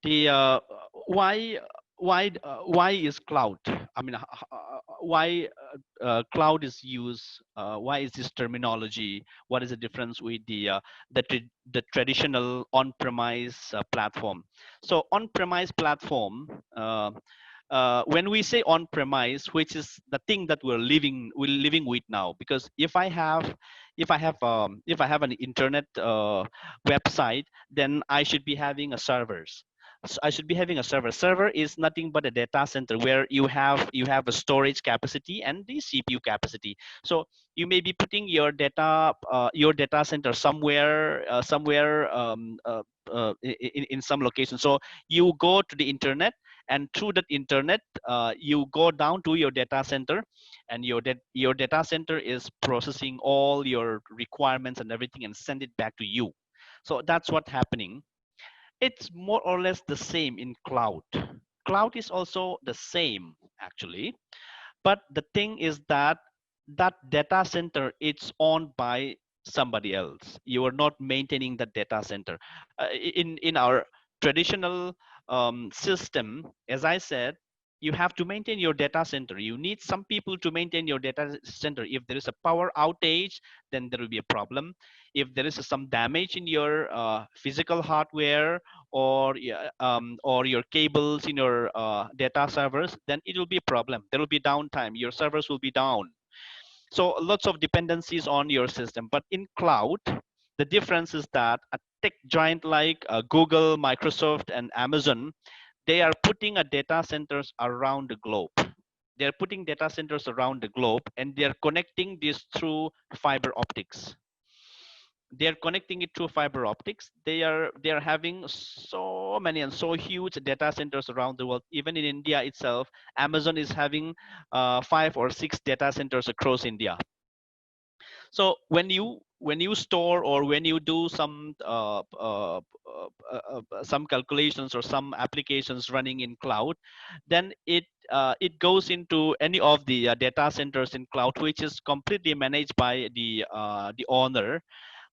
the why why is cloud, I mean why cloud is used, why is this terminology, what is the difference with the traditional on-premise platform. So on-premise platform, when we say on-premise, which is the thing that we're living with now, because if I have an internet website, then I should be having a servers. So I should be having a server. Server is nothing but a data center where you have a storage capacity and the CPU capacity. So you may be putting your data center somewhere in some location. So you go to the internet, and through that internet you go down to your data center, and your data center is processing all your requirements and everything and send it back to you. So that's what's happening. It's more or less the same in cloud. Cloud is also the same actually, but the thing is that that data center, it's owned by somebody else. You are not maintaining the data center. In our traditional system, as I said, you have to maintain your data center. You need some people to maintain your data center. If there is a power outage, then there will be a problem. If there is some damage in your physical hardware, or or your cables in your data servers, then it will be a problem. There will be downtime. Your servers will be down. So lots of dependencies on your system. But in cloud, the difference is that a tech giant like Google, Microsoft, and Amazon, they are putting a data centers around the globe. They're putting data centers around the globe, and they're connecting this through fiber optics. They're connecting it through fiber optics. They are having so many and so huge data centers around the world. Even in India itself, Amazon is having 5 or 6 data centers across India. So when you store, or when you do some calculations or some applications running in cloud, then it goes into any of the data centers in cloud, which is completely managed by the owner.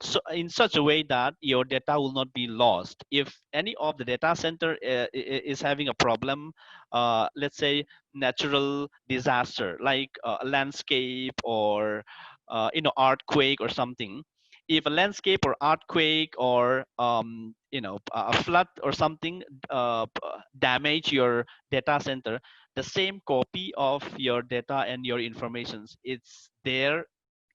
So in such a way that your data will not be lost. If any of the data center is having a problem, let's say natural disaster like a landscape, or earthquake or something. If a landscape or earthquake, or a flood or something damage your data center, the same copy of your data and your informations, it's there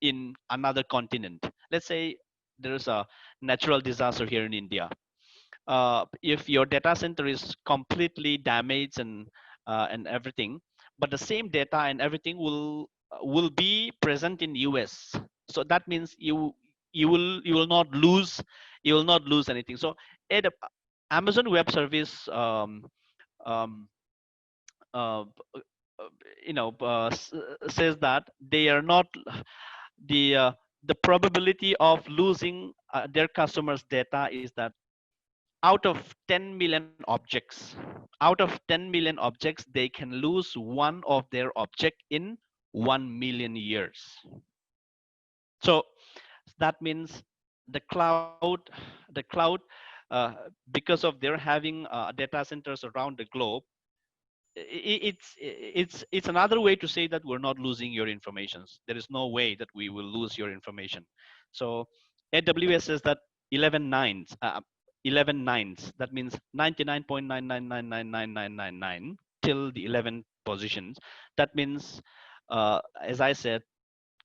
in another continent. Let's say there's a natural disaster here in India. If your data center is completely damaged and everything, but the same data and everything will be present in US. So that means you will not lose anything. So Amazon Web Service um, uh, says that they are not the uh, the probability of losing their customers' data is that out of 10 million objects, they can lose one of their object in 1 million years. So that means the cloud the cloud uh, because of their having data centers around the globe, it's another way to say that we're not losing your informations. There is no way that we will lose your information. So AWS says that 11 nines, 11 nines. That means 99.9999999 till the 11th positions. That means, as I said,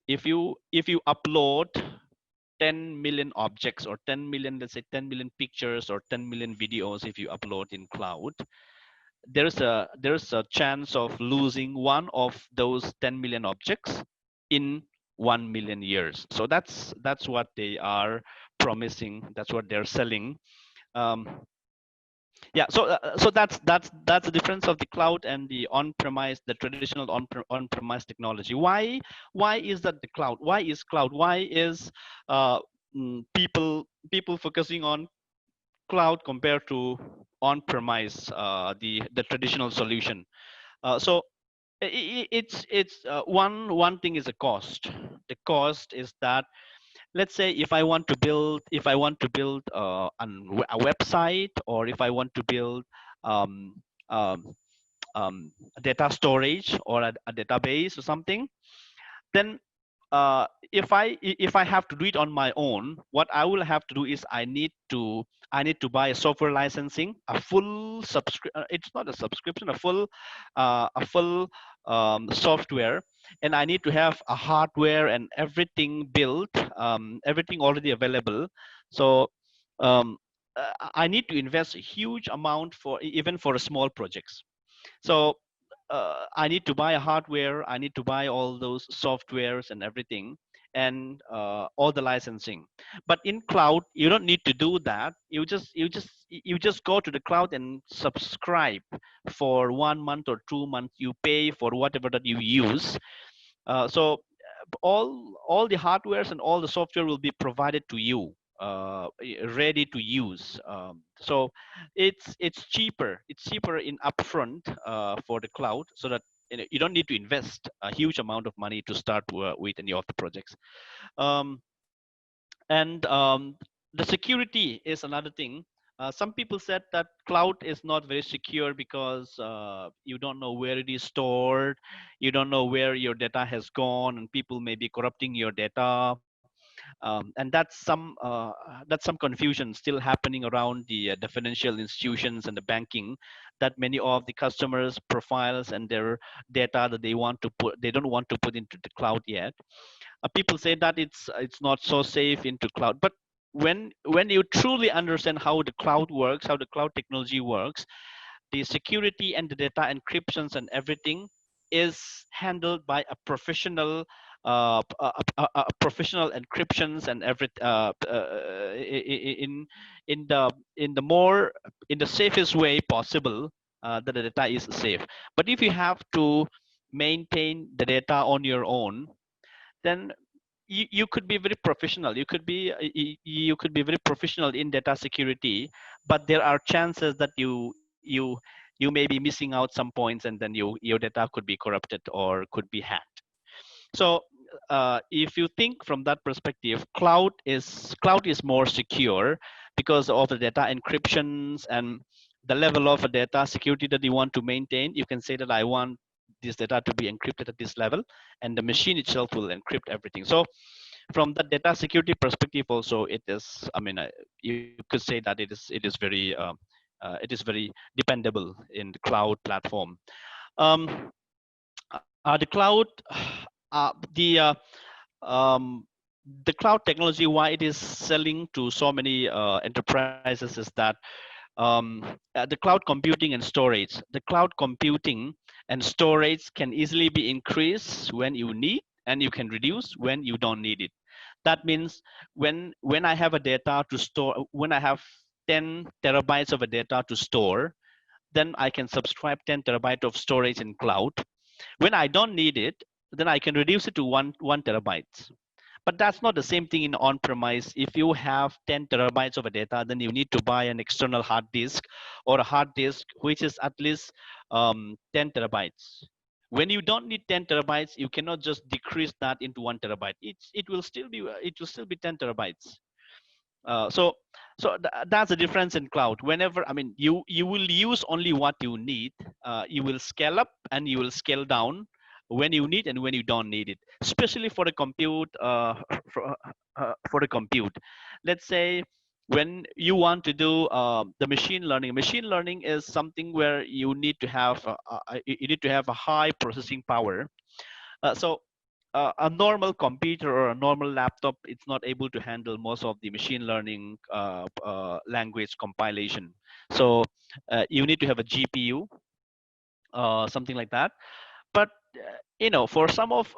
if you upload 10 million objects, or 10 million, let's say 10 million pictures, or 10 million videos, if you upload in cloud, there's a chance of losing one of those 10 million objects in 1 million years. So that's what they are promising, that's what they're selling. um, yeah, so that's the difference of the cloud and the on-premise, the traditional on-premise technology. Why is that the cloud, why is cloud, why is uh, people focusing on cloud compared to on-premise, the traditional solution? So it's one thing is the cost. The cost is that let's say if I want to build a website, or if I want to build um, um, data storage or a database or something, then if I have to do it on my own, what I will have to do is I need to buy a software licensing, a full subscription. It's not a subscription, a full software, and I need to have a hardware and everything built, everything already available. So I need to invest a huge amount for even for small projects. So I need to buy a hardware, I need to buy all those softwares and everything, and all the licensing. But in cloud you don't need to do that. You just go to the cloud and subscribe for 1 month or 2 months. You pay for whatever that you use. So all the hardwares and all the software will be provided to you, ready to use. So it's cheaper. It's cheaper in upfront for the cloud, so that you don't need to invest a huge amount of money to start with any of the projects. Um, and the security is another thing. Some people said that cloud is not very secure because you don't know where it is stored, you don't know where your data has gone, and people may be corrupting your data. And that's some confusion still happening around the financial institutions and the banking, that many of the customers' profiles and their data that they don't want to put into the cloud yet. People say that it's not so safe into cloud, but when you truly understand how the cloud works, how the cloud technology works, the security and the data encryptions and everything is handled by a professional, professional encryptions and every in the more in the safest way possible, that the data is safe. But if you have to maintain the data on your own, then you could be very professional. You could be very professional in data security, but there are chances that you may be missing out some points, and then your data could be corrupted or could be hacked. So if you think from that perspective, cloud is more secure because of the data encryptions and the level of data security that you want to maintain. You can say that I want this data to be encrypted at this level, and the machine itself will encrypt everything. So from the data security perspective also, it is, I mean, you could say that it is very dependable in the cloud platform. um, the cloud the the cloud technology, why it is selling to so many enterprises, is that the cloud computing and storage. The cloud computing and storage can easily be increased when you need, and you can reduce when you don't need it. That means when I have a data to store, when I have 10 terabytes of a data to store, then I can subscribe 10 terabyte of storage in cloud. When I don't need it, then I can reduce it to one terabyte. But that's not the same thing in on-premise. If you have 10 terabytes of a data, then you need to buy an external hard disk, or a hard disk which is at least 10 terabytes. When you don't need 10 terabytes, you cannot just decrease that into 1 terabyte. It will still be 10 terabytes. So that's the difference in cloud. Whenever, I mean, you will use only what you need. You will scale up and you will scale down when you need and when you don't need it, especially for the compute. For the compute, let's say when you want to do the machine learning is something where you need to have you need to have a high processing power. So a normal computer or a normal laptop, it's not able to handle most of the machine learning language compilation. So you need to have a GPU, something like that. But for some of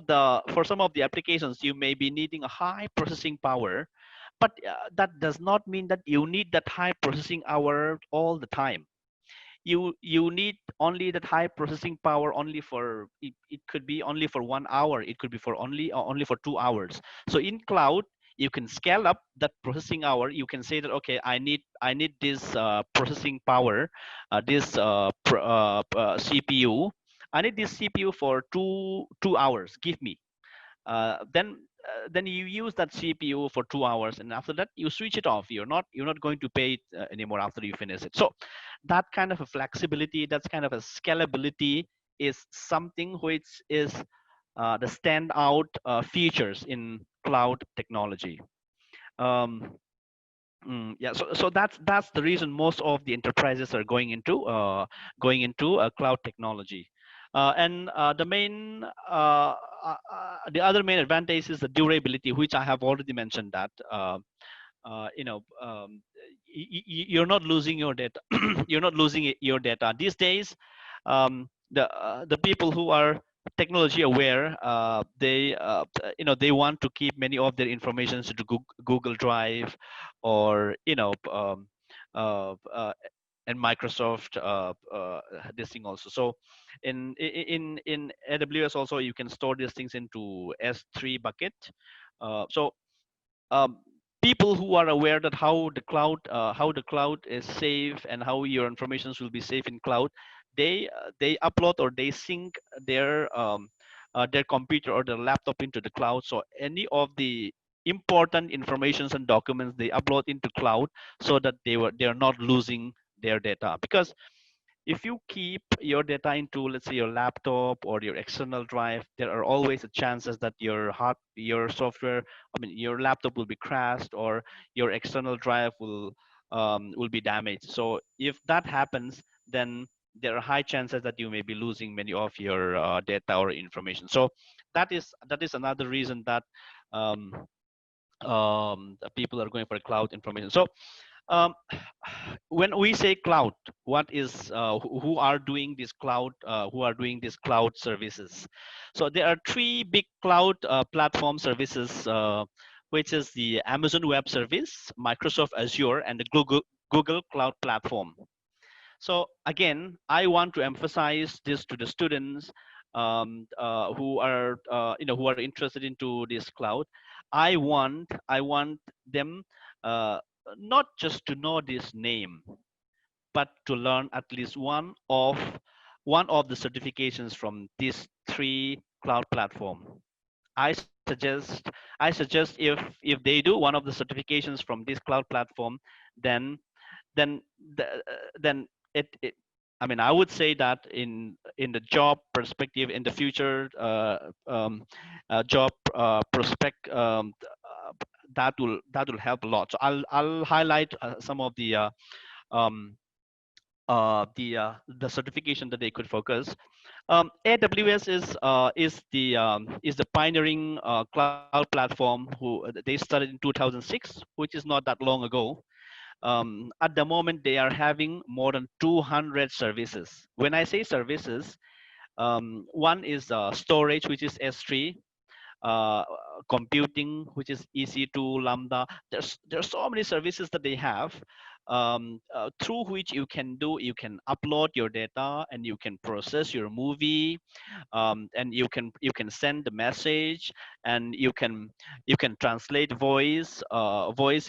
the applications, you may be needing a high processing power, but that does not mean that you need that high processing hour all the time. You need only that high processing power only for it could be only for 1 hour, it could be for only for 2 hours. So in cloud, you can scale up that processing hour. You can say that, okay, I need this processing power, this CPU. I need this CPU for two hours, give me. Then then you use that CPU for 2 hours, and after that you switch it off. You're not going to pay it anymore after you finish it. So that kind of a flexibility, that's kind of a scalability, is something which is the standout features in cloud technology. Um, yeah, so that's the reason most of the enterprises are going into cloud technology, and the other main advantage is the durability, which I have already mentioned that. You're not losing your data. You're not losing your data these days. The people who are technology aware, they want to keep many of their information to Google Drive, or uh, uh, and Microsoft this thing also. So in AWS also, you can store these things into S3 bucket. So um, people who are aware that how the cloud is safe, and how your information will be safe in cloud, they upload or they sync their computer or their laptop into the cloud. So any of the important informations and documents they upload into cloud, so that they are not losing their data. Because if you keep your data into, let's say, your laptop or your external drive, there are always a chances that your software, I mean your laptop, will be crashed, or your external drive will be damaged. So if that happens, then there are high chances that you may be losing many of your data or information. So that is another reason that um, people are going for cloud information. So um, when we say cloud, what is who are doing this cloud, who are doing these cloud services? So there are three big cloud platform services, which is the Amazon Web Service, Microsoft Azure, and the Google Cloud Platform. So again, I want to emphasize this to the students, who are interested into this cloud. I want them, uh, not just to know this name, but to learn at least one of the certifications from these three cloud platform. I suggest I suggest if they do one of the certifications from this cloud platform, then then then it I mean, I would say that in the job perspective, in the future job prospect, that will help a lot. So I'll highlight some of um, the certification that they could focus. AWS is the pioneering cloud platform. They started in 2006, which is not that long ago. At the moment, they are having more than 200 services. When I say services, one is storage, which is S3, uh, computing, which is EC2, Lambda. There's so many services that they have, through which you can upload your data, and you can process your movie, and you can send the message, and you can translate voice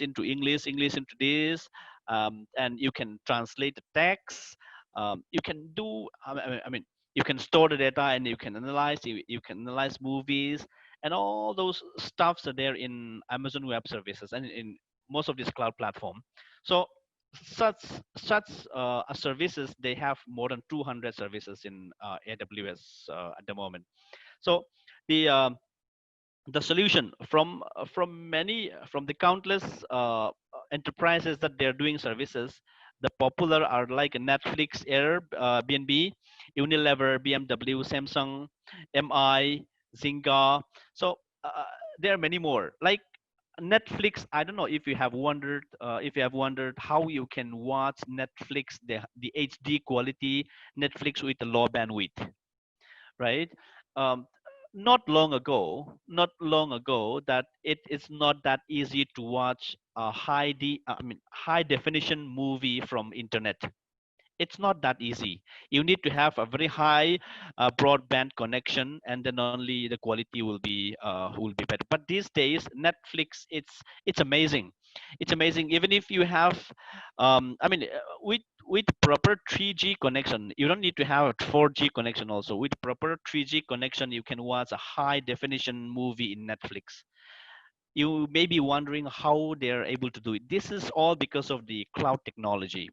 into English into this, and you can translate the text. You can do I mean you can store the data, and you can analyze movies, and all those stuffs are there in Amazon Web Services and in most of this cloud platform. So such such services, they have more than 200 services in AWS at the moment. So the um, the solution from the countless enterprises that they're doing services, the popular are like Netflix, Airbnb, Unilever, BMW, Samsung, Mi, Zynga. So there are many more, like Netflix. I don't know if you have wondered how you can watch Netflix, the HD quality Netflix with the low bandwidth, right? um, not long ago that it is not that easy to watch a high definition movie from internet. It's not that easy. You need to have a very high broadband connection, and then only the quality will be better. But these days, Netflix, it's amazing. It's amazing. Even if you have, with proper 3G connection, you don't need to have a 4G connection. Also, with proper 3G connection, you can watch a high definition movie in Netflix. you may be wondering how they're able to do it. This is all because of the cloud technology,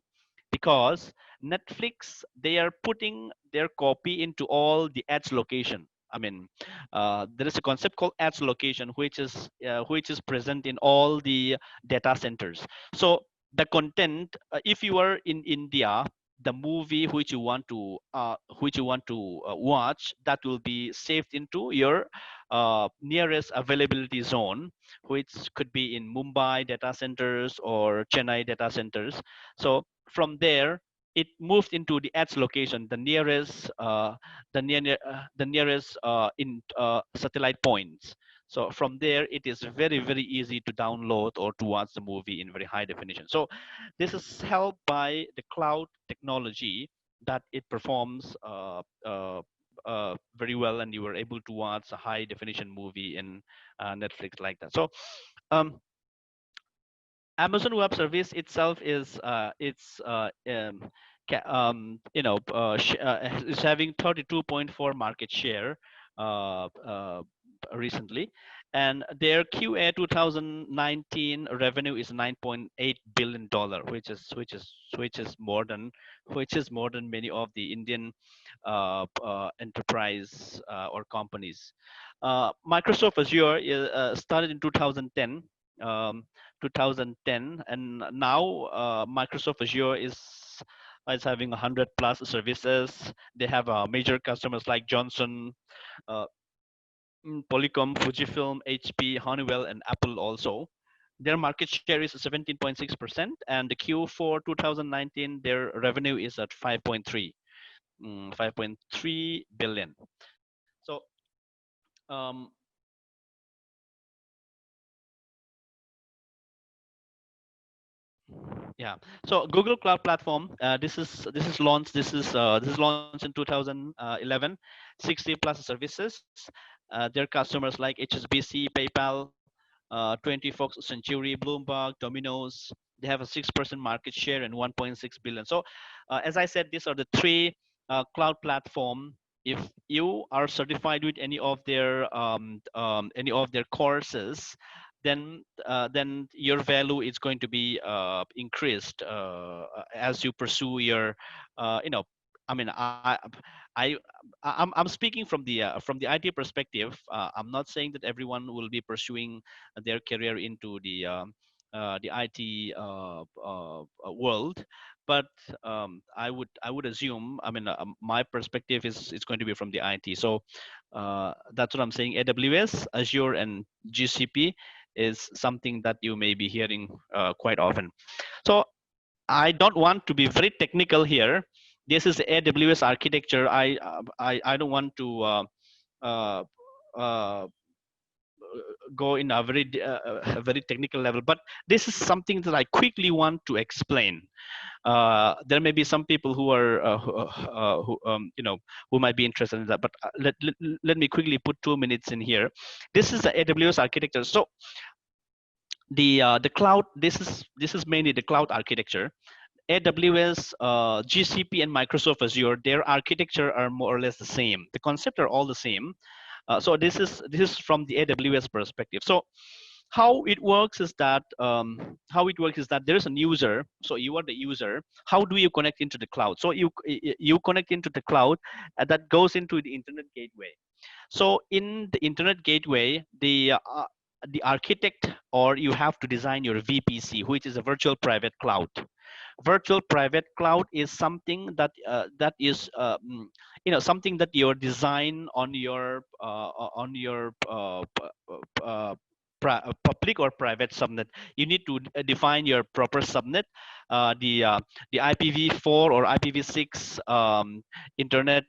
because Netflix, they are putting their copy into all the ads location. I mean, there is a concept called ads location, which is present in all the data centers. So the content, if you are in India, the movie which you want to watch, that will be saved into your nearest availability zone, which could be in Mumbai data centers or Chennai data centers. So from there, it moved into the ads location, the nearest in satellite points. So from there, it is very easy to download or to watch the movie in very high definition. So this is helped by the cloud technology, that it performs very well, and you were able to watch a high definition movie in Netflix like that. So um, Amazon Web Service itself is is having 32.4 market share recently, and their QA 2019 revenue is 9.8 billion dollar, which is more than many of the Indian enterprise or companies. Microsoft Azure started in 2010. Um, 2010, and now Microsoft Azure is having 100 plus services. They have major customers like Johnson, uh, Polycom, Fujifilm, HP, Honeywell, and Apple also. Their market share is 17.6%, and the Q4 2019, their revenue is at 5.3 billion. So um, yeah. So Google Cloud Platform, this is launched in 2011. 60 plus services. Their customers like HSBC, PayPal, 20 Fox, Century, Bloomberg, Domino's. They have a 6% market share and 1.6 billion. So, as I said, these are the three cloud platform. If you are certified with any of their courses, then your value is going to be increased as you pursue your you know I mean I I'm speaking from the IT perspective. I'm not saying that everyone will be pursuing their career into the IT world, but I would assume. I mean, my perspective is going to be from the IT. So that's what I'm saying. AWS, Azure, and GCP is something that you may be hearing quite often. So I don't want to be very technical here. This is AWS architecture. I don't want to uh, uh, go in a very technical level, but this is something that I quickly want to explain. There may be some people who are who might be interested in that, but let me quickly put 2 minutes in here. This is the AWS architecture. So the cloud, this is mainly the cloud architecture. AWS, GCP, and Microsoft Azure, their architecture are more or less the same. The concept are all the same. So this is from the AWS perspective. So how it works is that there is an user. So you are the user. How do you connect into the cloud? So you connect into the cloud, and that goes into the internet gateway. So in the internet gateway, the architect, or you have to design your VPC, which is a virtual private cloud. Virtual private cloud is something that is something that you design on your public or private subnet. You need to define your proper subnet, uh, the uh, the IPv4 or IPv6 internet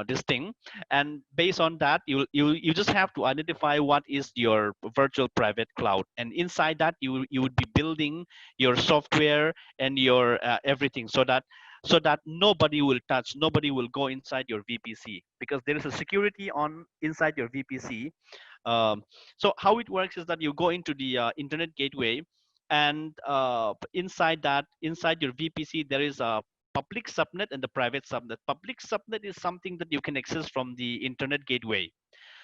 this thing, and based on that, you just have to identify what is your virtual private cloud, and inside that you would be building your software and your everything, so that nobody will touch, nobody will go inside your VPC, because there is a security on inside your VPC. um, so how it works is that you go into the internet gateway, and inside your VPC there is a public subnet and the private subnet. Public subnet is something that you can access from the internet gateway.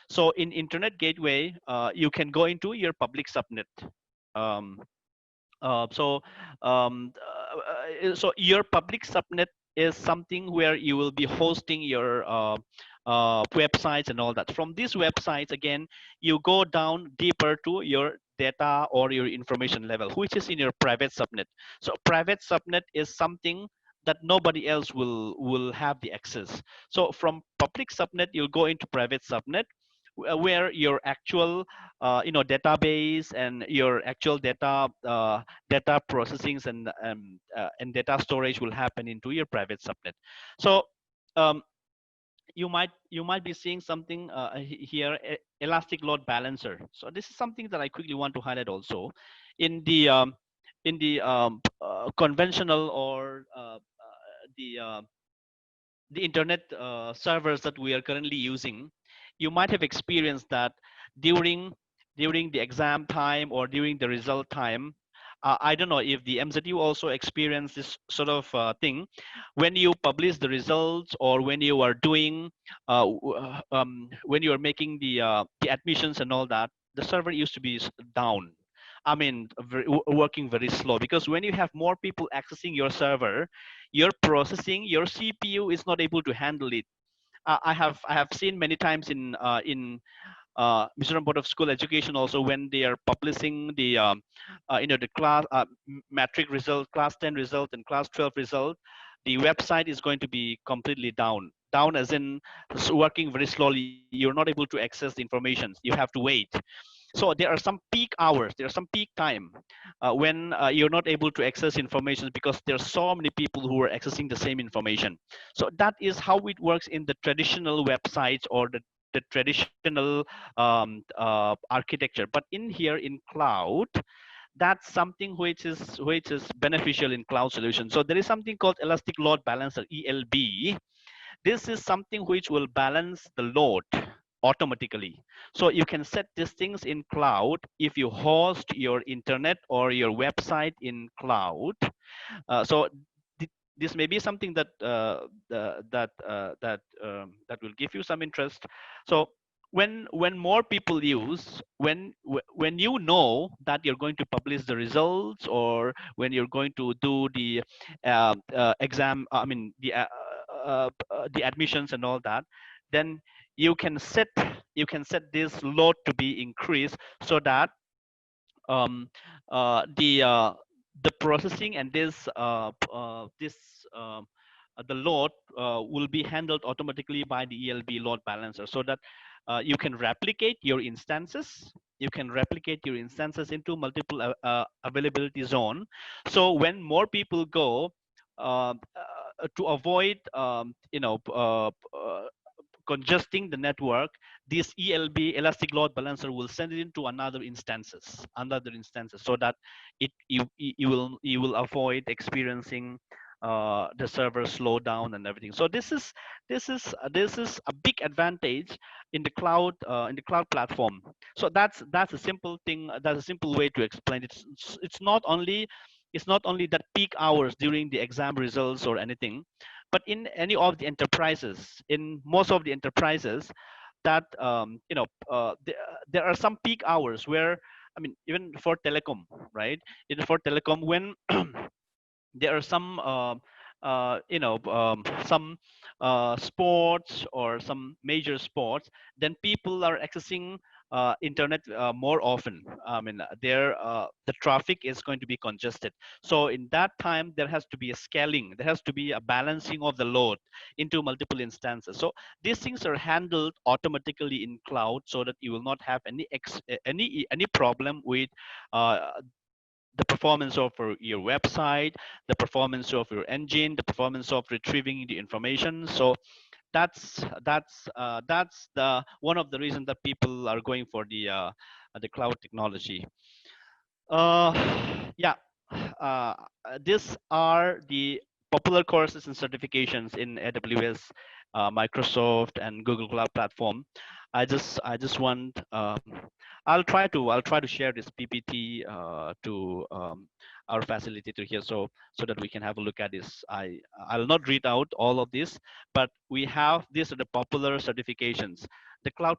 So in internet gateway, you can go into your public subnet. Um, so so your public subnet is something where you will be hosting your websites and all that. From these websites, again, you go down deeper to your data or your information level, which is in your private subnet. So private subnet is something that nobody else will have the access. So from public subnet, you'll go into private subnet, where your actual database and your actual data processings and data storage will happen into your private subnet. So um, you might be seeing something here, elastic load balancer. So this is something that I quickly want to highlight also. In the conventional or the internet servers that we are currently using, you might have experienced that during during the exam time or during the result time. I don't know if the MZU also experience this sort of thing. When you publish the results or when you are doing, when you are making the admissions and all that, the server used to be down. I mean, working very slow, because when you have more people accessing your server, your processing, your CPU is not able to handle it. I have seen many times in Mizoram Board of School Education also, when they are publishing the class matric result, class 10 result, and class 12 result, the website is going to be completely down. Down as in working very slowly. You're not able to access the information. You have to wait. So there are some peak hours, there are some peak time when you're not able to access information because there are so many people who are accessing the same information. So that is how it works in the traditional websites or the traditional architecture. But in here in cloud, that's something which is beneficial in cloud solutions. So there is something called elastic load balancer, ELB. This is something which will balance the load automatically. So you can set these things in cloud. If you host your internet or your website in cloud, so this may be something that will give you some interest. So when more people use, when you know that you're going to publish the results, or when you're going to do the admissions and all that, then you can set this load to be increased, so that um, uh, the uh, the processing and this the load will be handled automatically by the ELB load balancer, so that you can replicate your instances. You can replicate your instances into multiple availability zone. So when more people go, to avoid congesting the network, this ELB, elastic load balancer, will send it into another instances, so that you will avoid experiencing the server slowdown and everything. So this is a big advantage in the cloud platform. So that's a simple thing. That's a simple way to explain it. It's not only that peak hours during the exam results or anything, but in any of the enterprises, in most of the enterprises, that there are some peak hours where, I mean, even for telecom, right? Even for telecom, when there are some sports or some major sports, then people are accessing internet more often. I mean, the traffic is going to be congested. So in that time, there has to be a scaling, there has to be a balancing of the load into multiple instances. So these things are handled automatically in cloud, so that you will not have any problem with uh, the performance of your website, the performance of your engine, the performance of retrieving the information. So that's the one of the reasons that people are going for the cloud technology. Yeah, uh, these are the popular courses and certifications in AWS, Microsoft, and Google Cloud Platform. I just want I'll try to share this PPT to our facilitator here, so that we can have a look at this. I'll not read out all of this, but we have these are the popular certifications. The cloud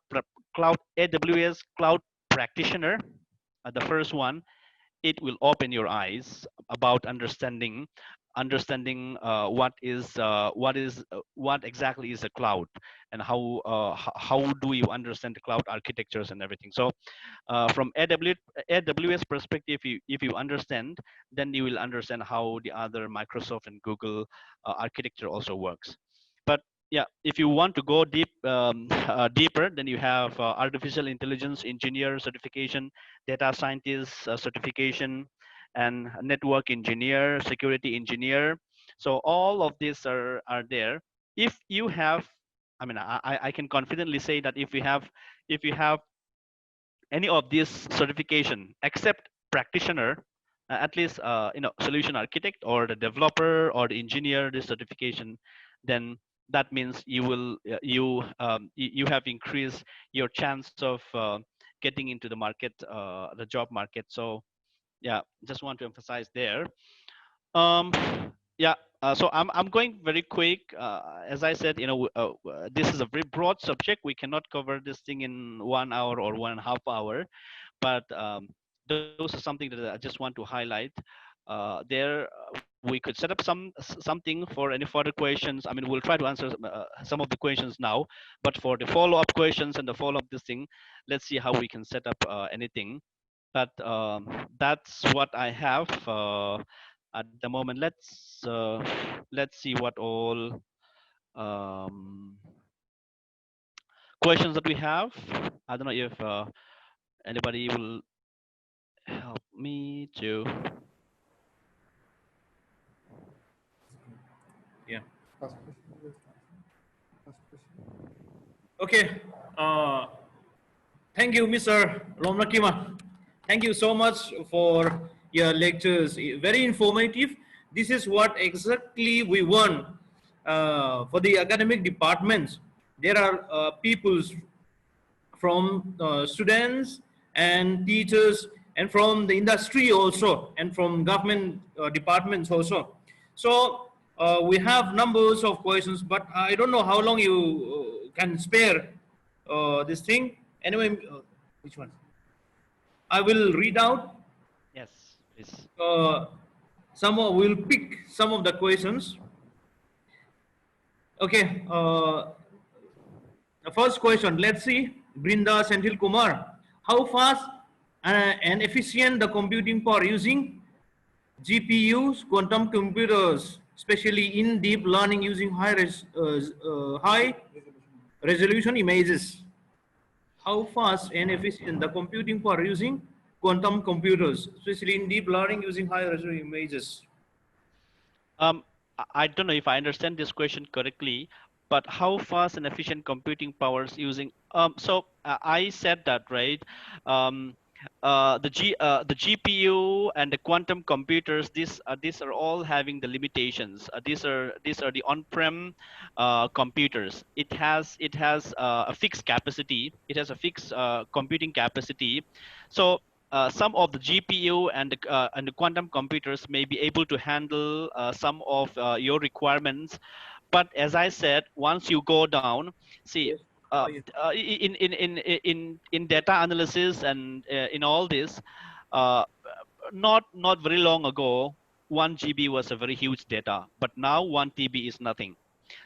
AWS Cloud Practitioner, the first one. It will open your eyes about understanding what exactly is a cloud, and how do you understand the cloud architectures and everything. So from AWS perspective, if you understand, then you will understand how the other Microsoft and Google architecture also works. But yeah, if you want to go deeper, then you have artificial intelligence engineer certification, data scientist certification, and network engineer, security engineer. So all of these are there. If you have, I mean, I can confidently say that if you have any of this certification except practitioner, at least solution architect or the developer or the engineer, this certification, then that means you have increased your chance of getting into the market, the job market. So yeah, just want to emphasize there. um yeah, so I'm going very quick. As I said, this is a very broad subject. We cannot cover this thing in 1 hour or 1.5 hour, but those are something that I just want to highlight. There we could set up something for any further questions. I mean, we'll try to answer some of the questions now, but for the follow-up questions and the follow-up this thing, let's see how we can set up anything. But that's what I have at the moment. Let's see what all um, questions that we have. I don't know if anybody will help me to. Yeah. First question is first question. Okay. Thank you, Mr. Lawmna Kima. Thank you so much for your lectures. Very informative. This is what exactly we want for the academic departments. There are peoples from students and teachers and from the industry also and from government departments also. So we have numbers of questions, but I don't know how long you can spare this thing. Anyway, which one? I will read out. Yes, please. Uh, we'll pick some of the questions. Okay. The first question, let's see, Brinda Senthil Kumar. How fast and efficient the computing power using GPUs, quantum computers, especially in deep learning using high resolution images? How fast and efficient the computing power using quantum computers, especially in deep learning using high resolution images? I don't know if I understand this question correctly, but how fast and efficient computing powers using? I said that, right. Um, the GPU and the quantum computers. These are all having the limitations. These are the on-prem computers. It has a fixed capacity. It has a fixed computing capacity. So some of the GPU and the quantum computers may be able to handle some of your requirements, but as I said, once you go down, see, Yes. in data analysis and in all this, uh, not very long ago, 1 GB was a very huge data, but now 1 TB is nothing.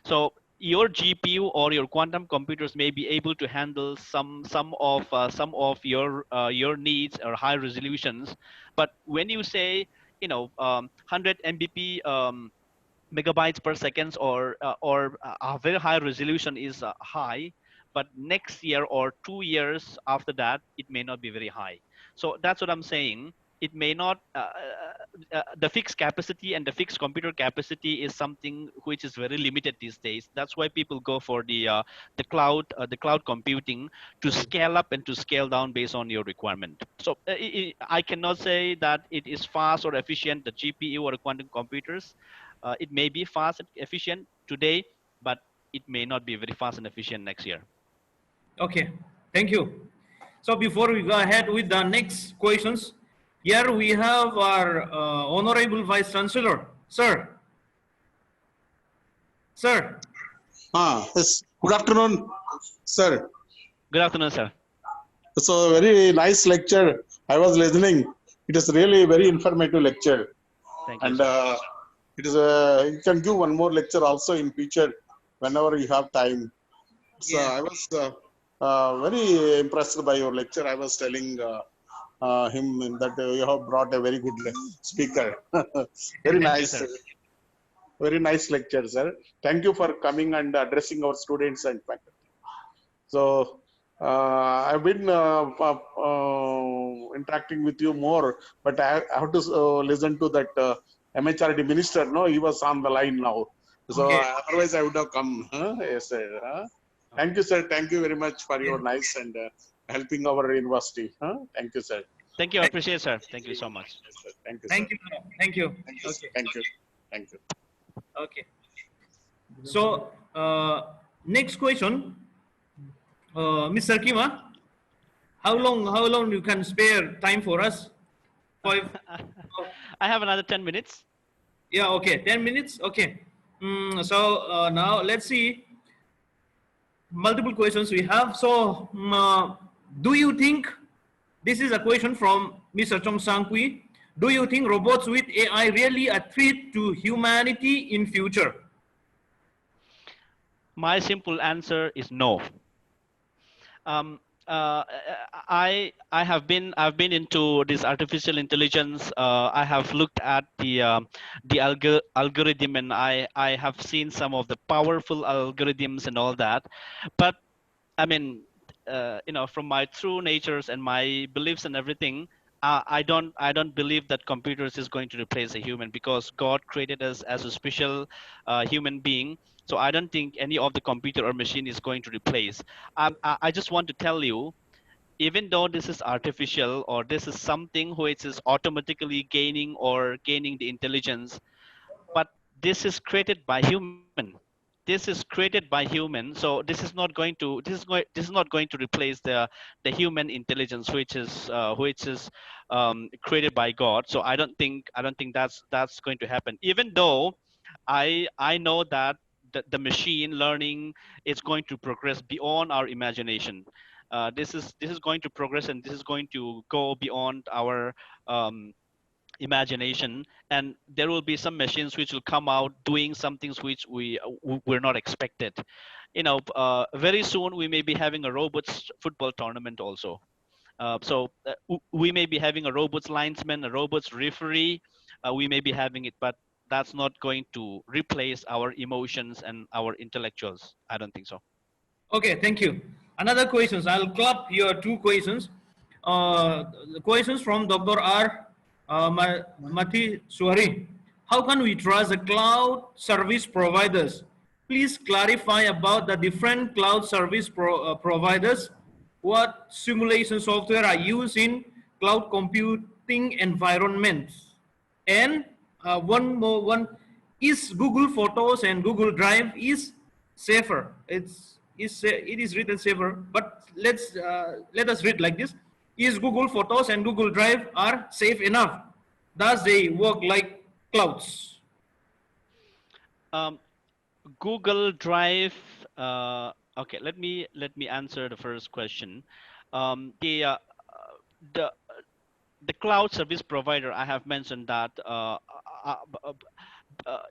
So your GPU or your quantum computers may be able to handle some of your needs or high resolutions. But when you say 100 Mbp megabytes per second, or a very high resolution is high, but next year or 2 years after that it may not be very high. So that's what I'm saying. It may not the fixed capacity and the fixed computer capacity is something which is very limited these days. That's why people go for the cloud computing, to scale up and to scale down based on your requirement. So I cannot say that it is fast or efficient, the GPU or quantum computers. It may be fast and efficient today, but it may not be very fast and efficient next year. Okay, thank you. So before we go ahead with the next questions, here we have our Honorable Vice Chancellor. Sir. Sir. Yes. Good afternoon, sir. Good afternoon, sir. So very nice lecture. I was listening. It is really very informative lecture. Thank you, And sir. it is you can give one more lecture also in future whenever you have time. So Yeah. I was very impressed by your lecture. I was telling him that you have brought a very good speaker. Very Thank you, nice, sir. very nice lecture, sir. Thank you for coming and addressing our students and faculty. So I've been interacting with you more, but I have to listen to that MHRD minister. No, he was on the line now. So Okay. otherwise I would have come. Yes, sir. Thank you, sir. Thank you very much for your nice and helping our university. Thank you, sir. Thank you. I appreciate, sir. Thank you so much. Yes, sir. Thank you, sir. Thank you. Thank you. Thank you, sir. Okay. Thank you. Thank you. Okay. So next question, Mr. Kima, how long you can spare time for us? 5. I have another 10 minutes. Yeah. Okay. 10 minutes. Okay. So now let's see multiple questions we have. So do you think this is a question from Mr. Chong Sang-Kui? Do you think robots with AI really a threat to humanity in future? My simple answer is no. I've been into this artificial intelligence. I have looked at the algorithm, and I have seen some of the powerful algorithms and all that. But I mean, from my true natures and my beliefs and everything, I don't believe that computers is going to replace a human, because God created us as a special human being. So I don't think any of the computer or machine is going to replace. I just want to tell you, even though this is artificial, or this is something which is automatically gaining the intelligence, but this is created by human. This is created by human. So this is not going to replace the human intelligence, which is created by God. So I don't think that's going to happen, even though I know that the machine learning is going to progress beyond our imagination. This is going to progress, and this is going to go beyond our imagination, and there will be some machines which will come out doing some things which we're not expected. Very soon we may be having a robots football tournament also. We may be having a robots linesman, a robots referee. We may be having it, but that's not going to replace our emotions and our intellectuals. I don't think so. Okay, thank you. Another questions. I'll club your 2 questions. The questions from Dr. R. Mati Suhari. How can we trust the cloud service providers? Please clarify about the different cloud service providers. What simulation software are used in cloud computing environments? And one more one, is Google Photos and Google Drive is safer? It is written safer, but let us read like this: is Google Photos and Google Drive are safe enough? Does they work like clouds? um, Google Drive. Okay, let me answer the first question. The the cloud service provider, I have mentioned that uh, uh,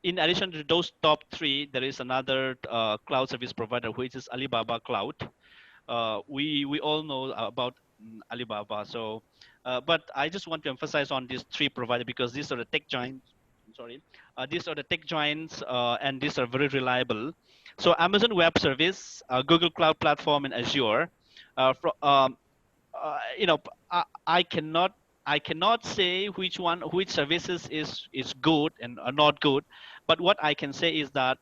in addition to those top 3, there is another cloud service provider, which is Alibaba Cloud. We all know about Alibaba. So, but I just want to emphasize on these 3 providers, because these are the tech giants. Sorry, these are the tech giants, and these are very reliable. So, Amazon Web Service, Google Cloud Platform, and Azure. You know, I cannot say which services is good and are not good, but what I can say is that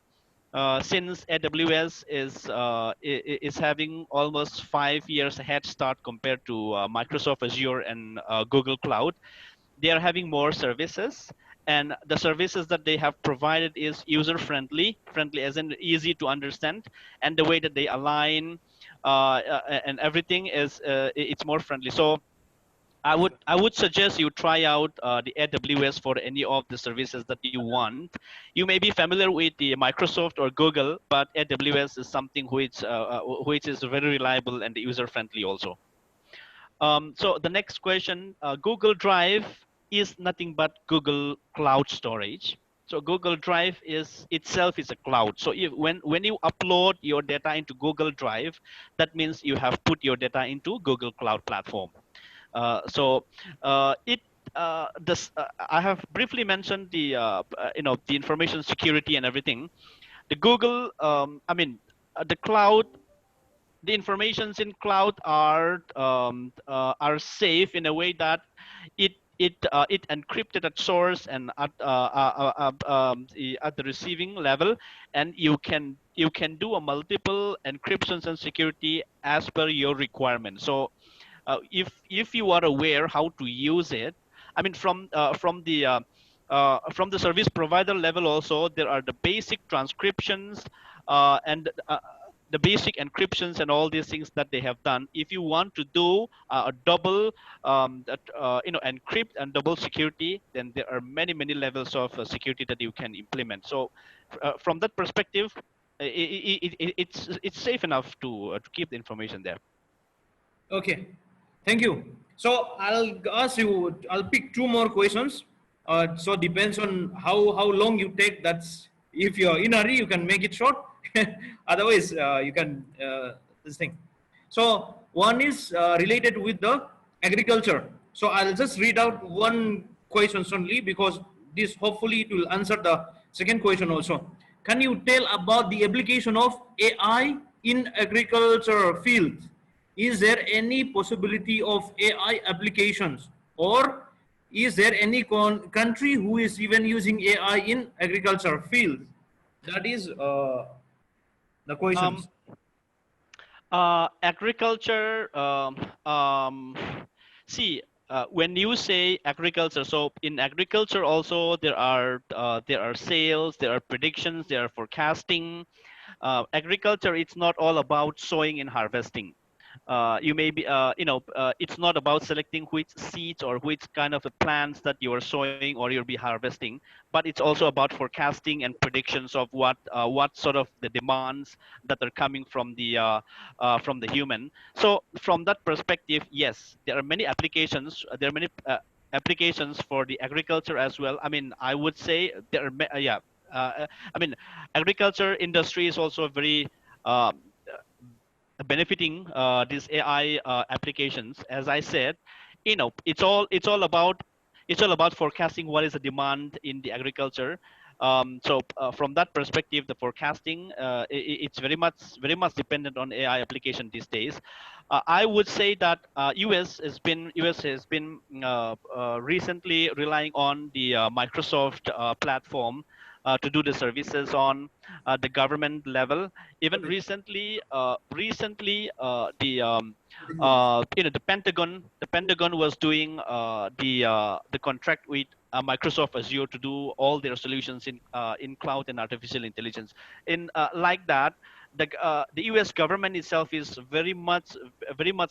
since AWS is having almost 5 years head start compared to Microsoft Azure and Google Cloud, they are having more services, and the services that they have provided is user friendly, as in easy to understand, and the way that they align and everything is it's more friendly. So I would suggest you try out the AWS for any of the services that you want. You may be familiar with the Microsoft or Google, but AWS is something which is very reliable and user friendly also. So the next question, Google Drive is nothing but Google Cloud Storage. So Google Drive is itself is a cloud. So when you upload your data into Google Drive, that means you have put your data into Google Cloud Platform. So it this I have briefly mentioned the the information security and everything. The Google, the cloud, the informations in cloud are safe in a way that it encrypted at source and at the receiving level, and you can do a multiple encryptions and security as per your requirement. So if you are aware how to use it, I mean from the service provider level also, there are the basic transcriptions and the basic encryptions and all these things that they have done. If you want to do a double encrypt and double security, then there are many levels of security that you can implement. So from that perspective, it's safe enough to keep the information there. Okay, thank you. So I'll ask you. I'll pick two more questions. So depends on how long you take. That's if you're in a hurry, you can make it short. Otherwise, you can this thing. So one is related with the agriculture. So I'll just read out one question only because this hopefully it will answer the second question also. Can you tell about the application of AI in agriculture field? Is there any possibility of AI applications, or is there any country who is even using AI in agriculture field? That is the Um, questions. Agriculture. See, when you say agriculture, so in agriculture also there are sales, there are predictions, there are forecasting. Agriculture, it's not all about sowing and harvesting. You may be it's not about selecting which seeds or which kind of plants that you are sowing or you'll be harvesting, but it's also about forecasting and predictions of what sort of the demands that are coming from the human. So from that perspective, yes, there are many applications, there are many applications for the agriculture as well. I mean, I would say there are yeah, I mean, agriculture industry is also very benefiting these AI applications. As I said, it's all about forecasting what is the demand in the agriculture. So from that perspective, the forecasting it's very much dependent on AI application these days. I would say that US has been recently relying on the Microsoft platform to do the services on the government level. Even Okay. recently, the Pentagon was doing the contract with Microsoft Azure to do all their solutions in cloud and artificial intelligence. In like that, the U.S. government itself is very much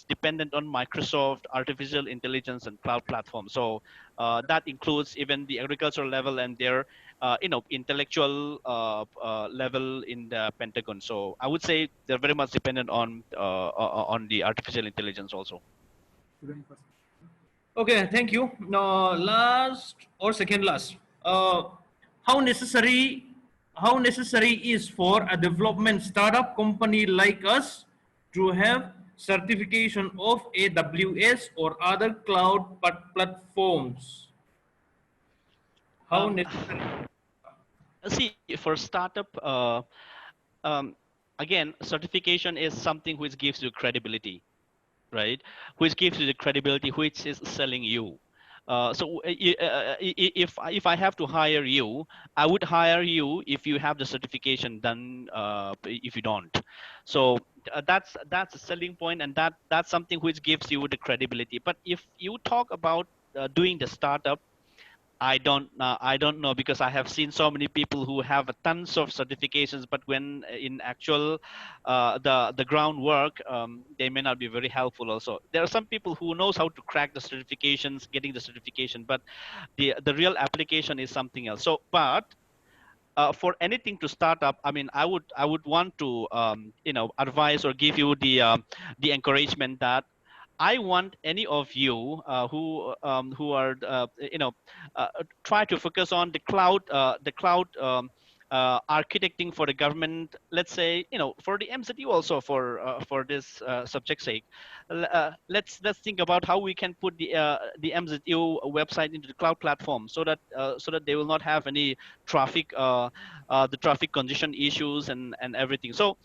dependent on Microsoft artificial intelligence and cloud platform. So that includes even the agricultural level and their intellectual level in the Pentagon. So I would say they're very much dependent on the artificial intelligence also. Student first. Okay, thank you. Now, last or second last, how necessary how necessary is for a development startup company like us to have certification of AWS or other cloud platforms? How Um, necessary? See, for startup, um, again, certification is something which gives you credibility, right? Which gives you the credibility, which is selling you. If I have to hire you, I would hire you if you have the certification done. If you don't, so that's a selling point, and that's something which gives you the credibility. But if you talk about doing the startup, I don't know, because I have seen so many people who have tons of certifications, but when in actual the groundwork, they may not be very helpful. Also, there are some people who knows how to crack the certifications, getting the certification, but the real application is something else. So, but for anything to start up, I mean, I would want to advise or give you the encouragement that I want any of you who are try to focus on the cloud architecting for the government. Let's say, for the MZU also, for this subject sake. Let's think about how we can put the MZU website into the cloud platform, so that they will not have any traffic the traffic congestion issues and everything. So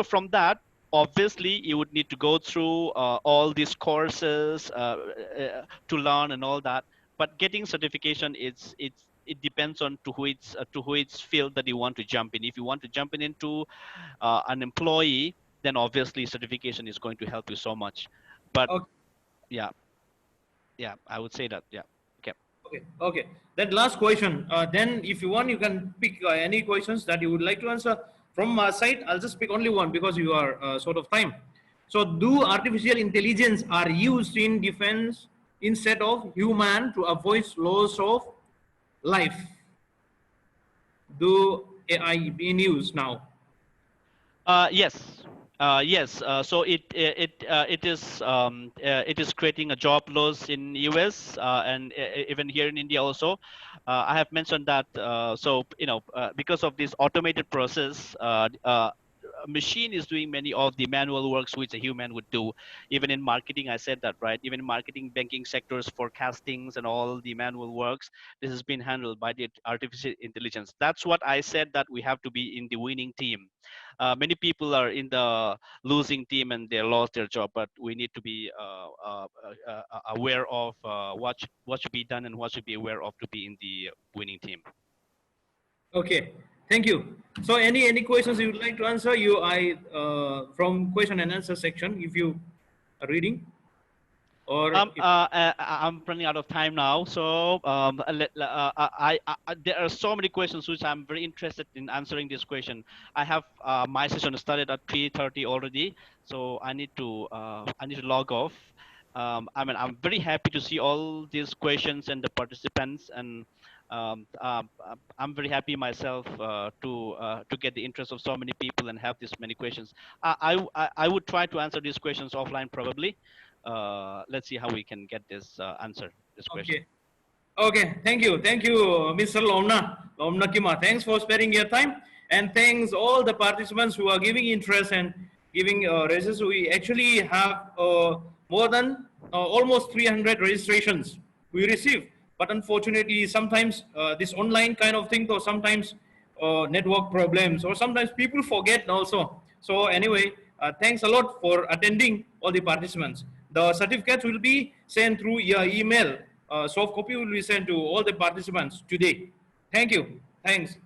from that, obviously you would need to go through all these courses to learn and all that, but getting certification, it depends on to who its field that you want to jump in. If you want to jump in into an employee, then obviously certification is going to help you so much. But Okay. yeah, I would say that. Yeah. Okay. Okay. Okay. Then last question. Then if you want, you can pick any questions that you would like to answer from my side. I'll just pick only one because you are sort of time. So, do artificial intelligence are used in defense instead of human to avoid loss of life? Do AI being used now? Yes. Yes. So it is creating a job loss in US, and even here in India also. I have mentioned that. Because of this automated process, a machine is doing many of the manual works which a human would do. Even in marketing, I said that, right? Even in marketing, banking sectors, forecastings, and all the manual works, this has been handled by the artificial intelligence. That's what I said, that we have to be in the winning team. Many people are in the losing team and they lost their job, but we need to be aware of what should be done and what should be aware of to be in the winning team. Okay, thank you. So, any questions you would like to answer? From question and answer section, if you are reading, or if, I'm running out of time now, so there are so many questions which I'm very interested in answering this question. I have my session started at 3:30 already, so I need to log off. I'm very happy to see all these questions and the participants, and I'm very happy myself to get the interest of so many people and have this many questions. I would try to answer these questions offline probably. Let's see how we can get this this question. okay. Okay, thank you, Mr. Lawmna Kima. Thanks for sparing your time, and thanks all the participants who are giving interest and giving registers. We actually have more than almost 300 registrations we receive, but unfortunately, sometimes this online kind of thing, or sometimes network problems, or sometimes people forget also. So anyway, thanks a lot for attending all the participants. The certificates will be sent through your email. Soft copy will be sent to all the participants today. Thank you. Thanks.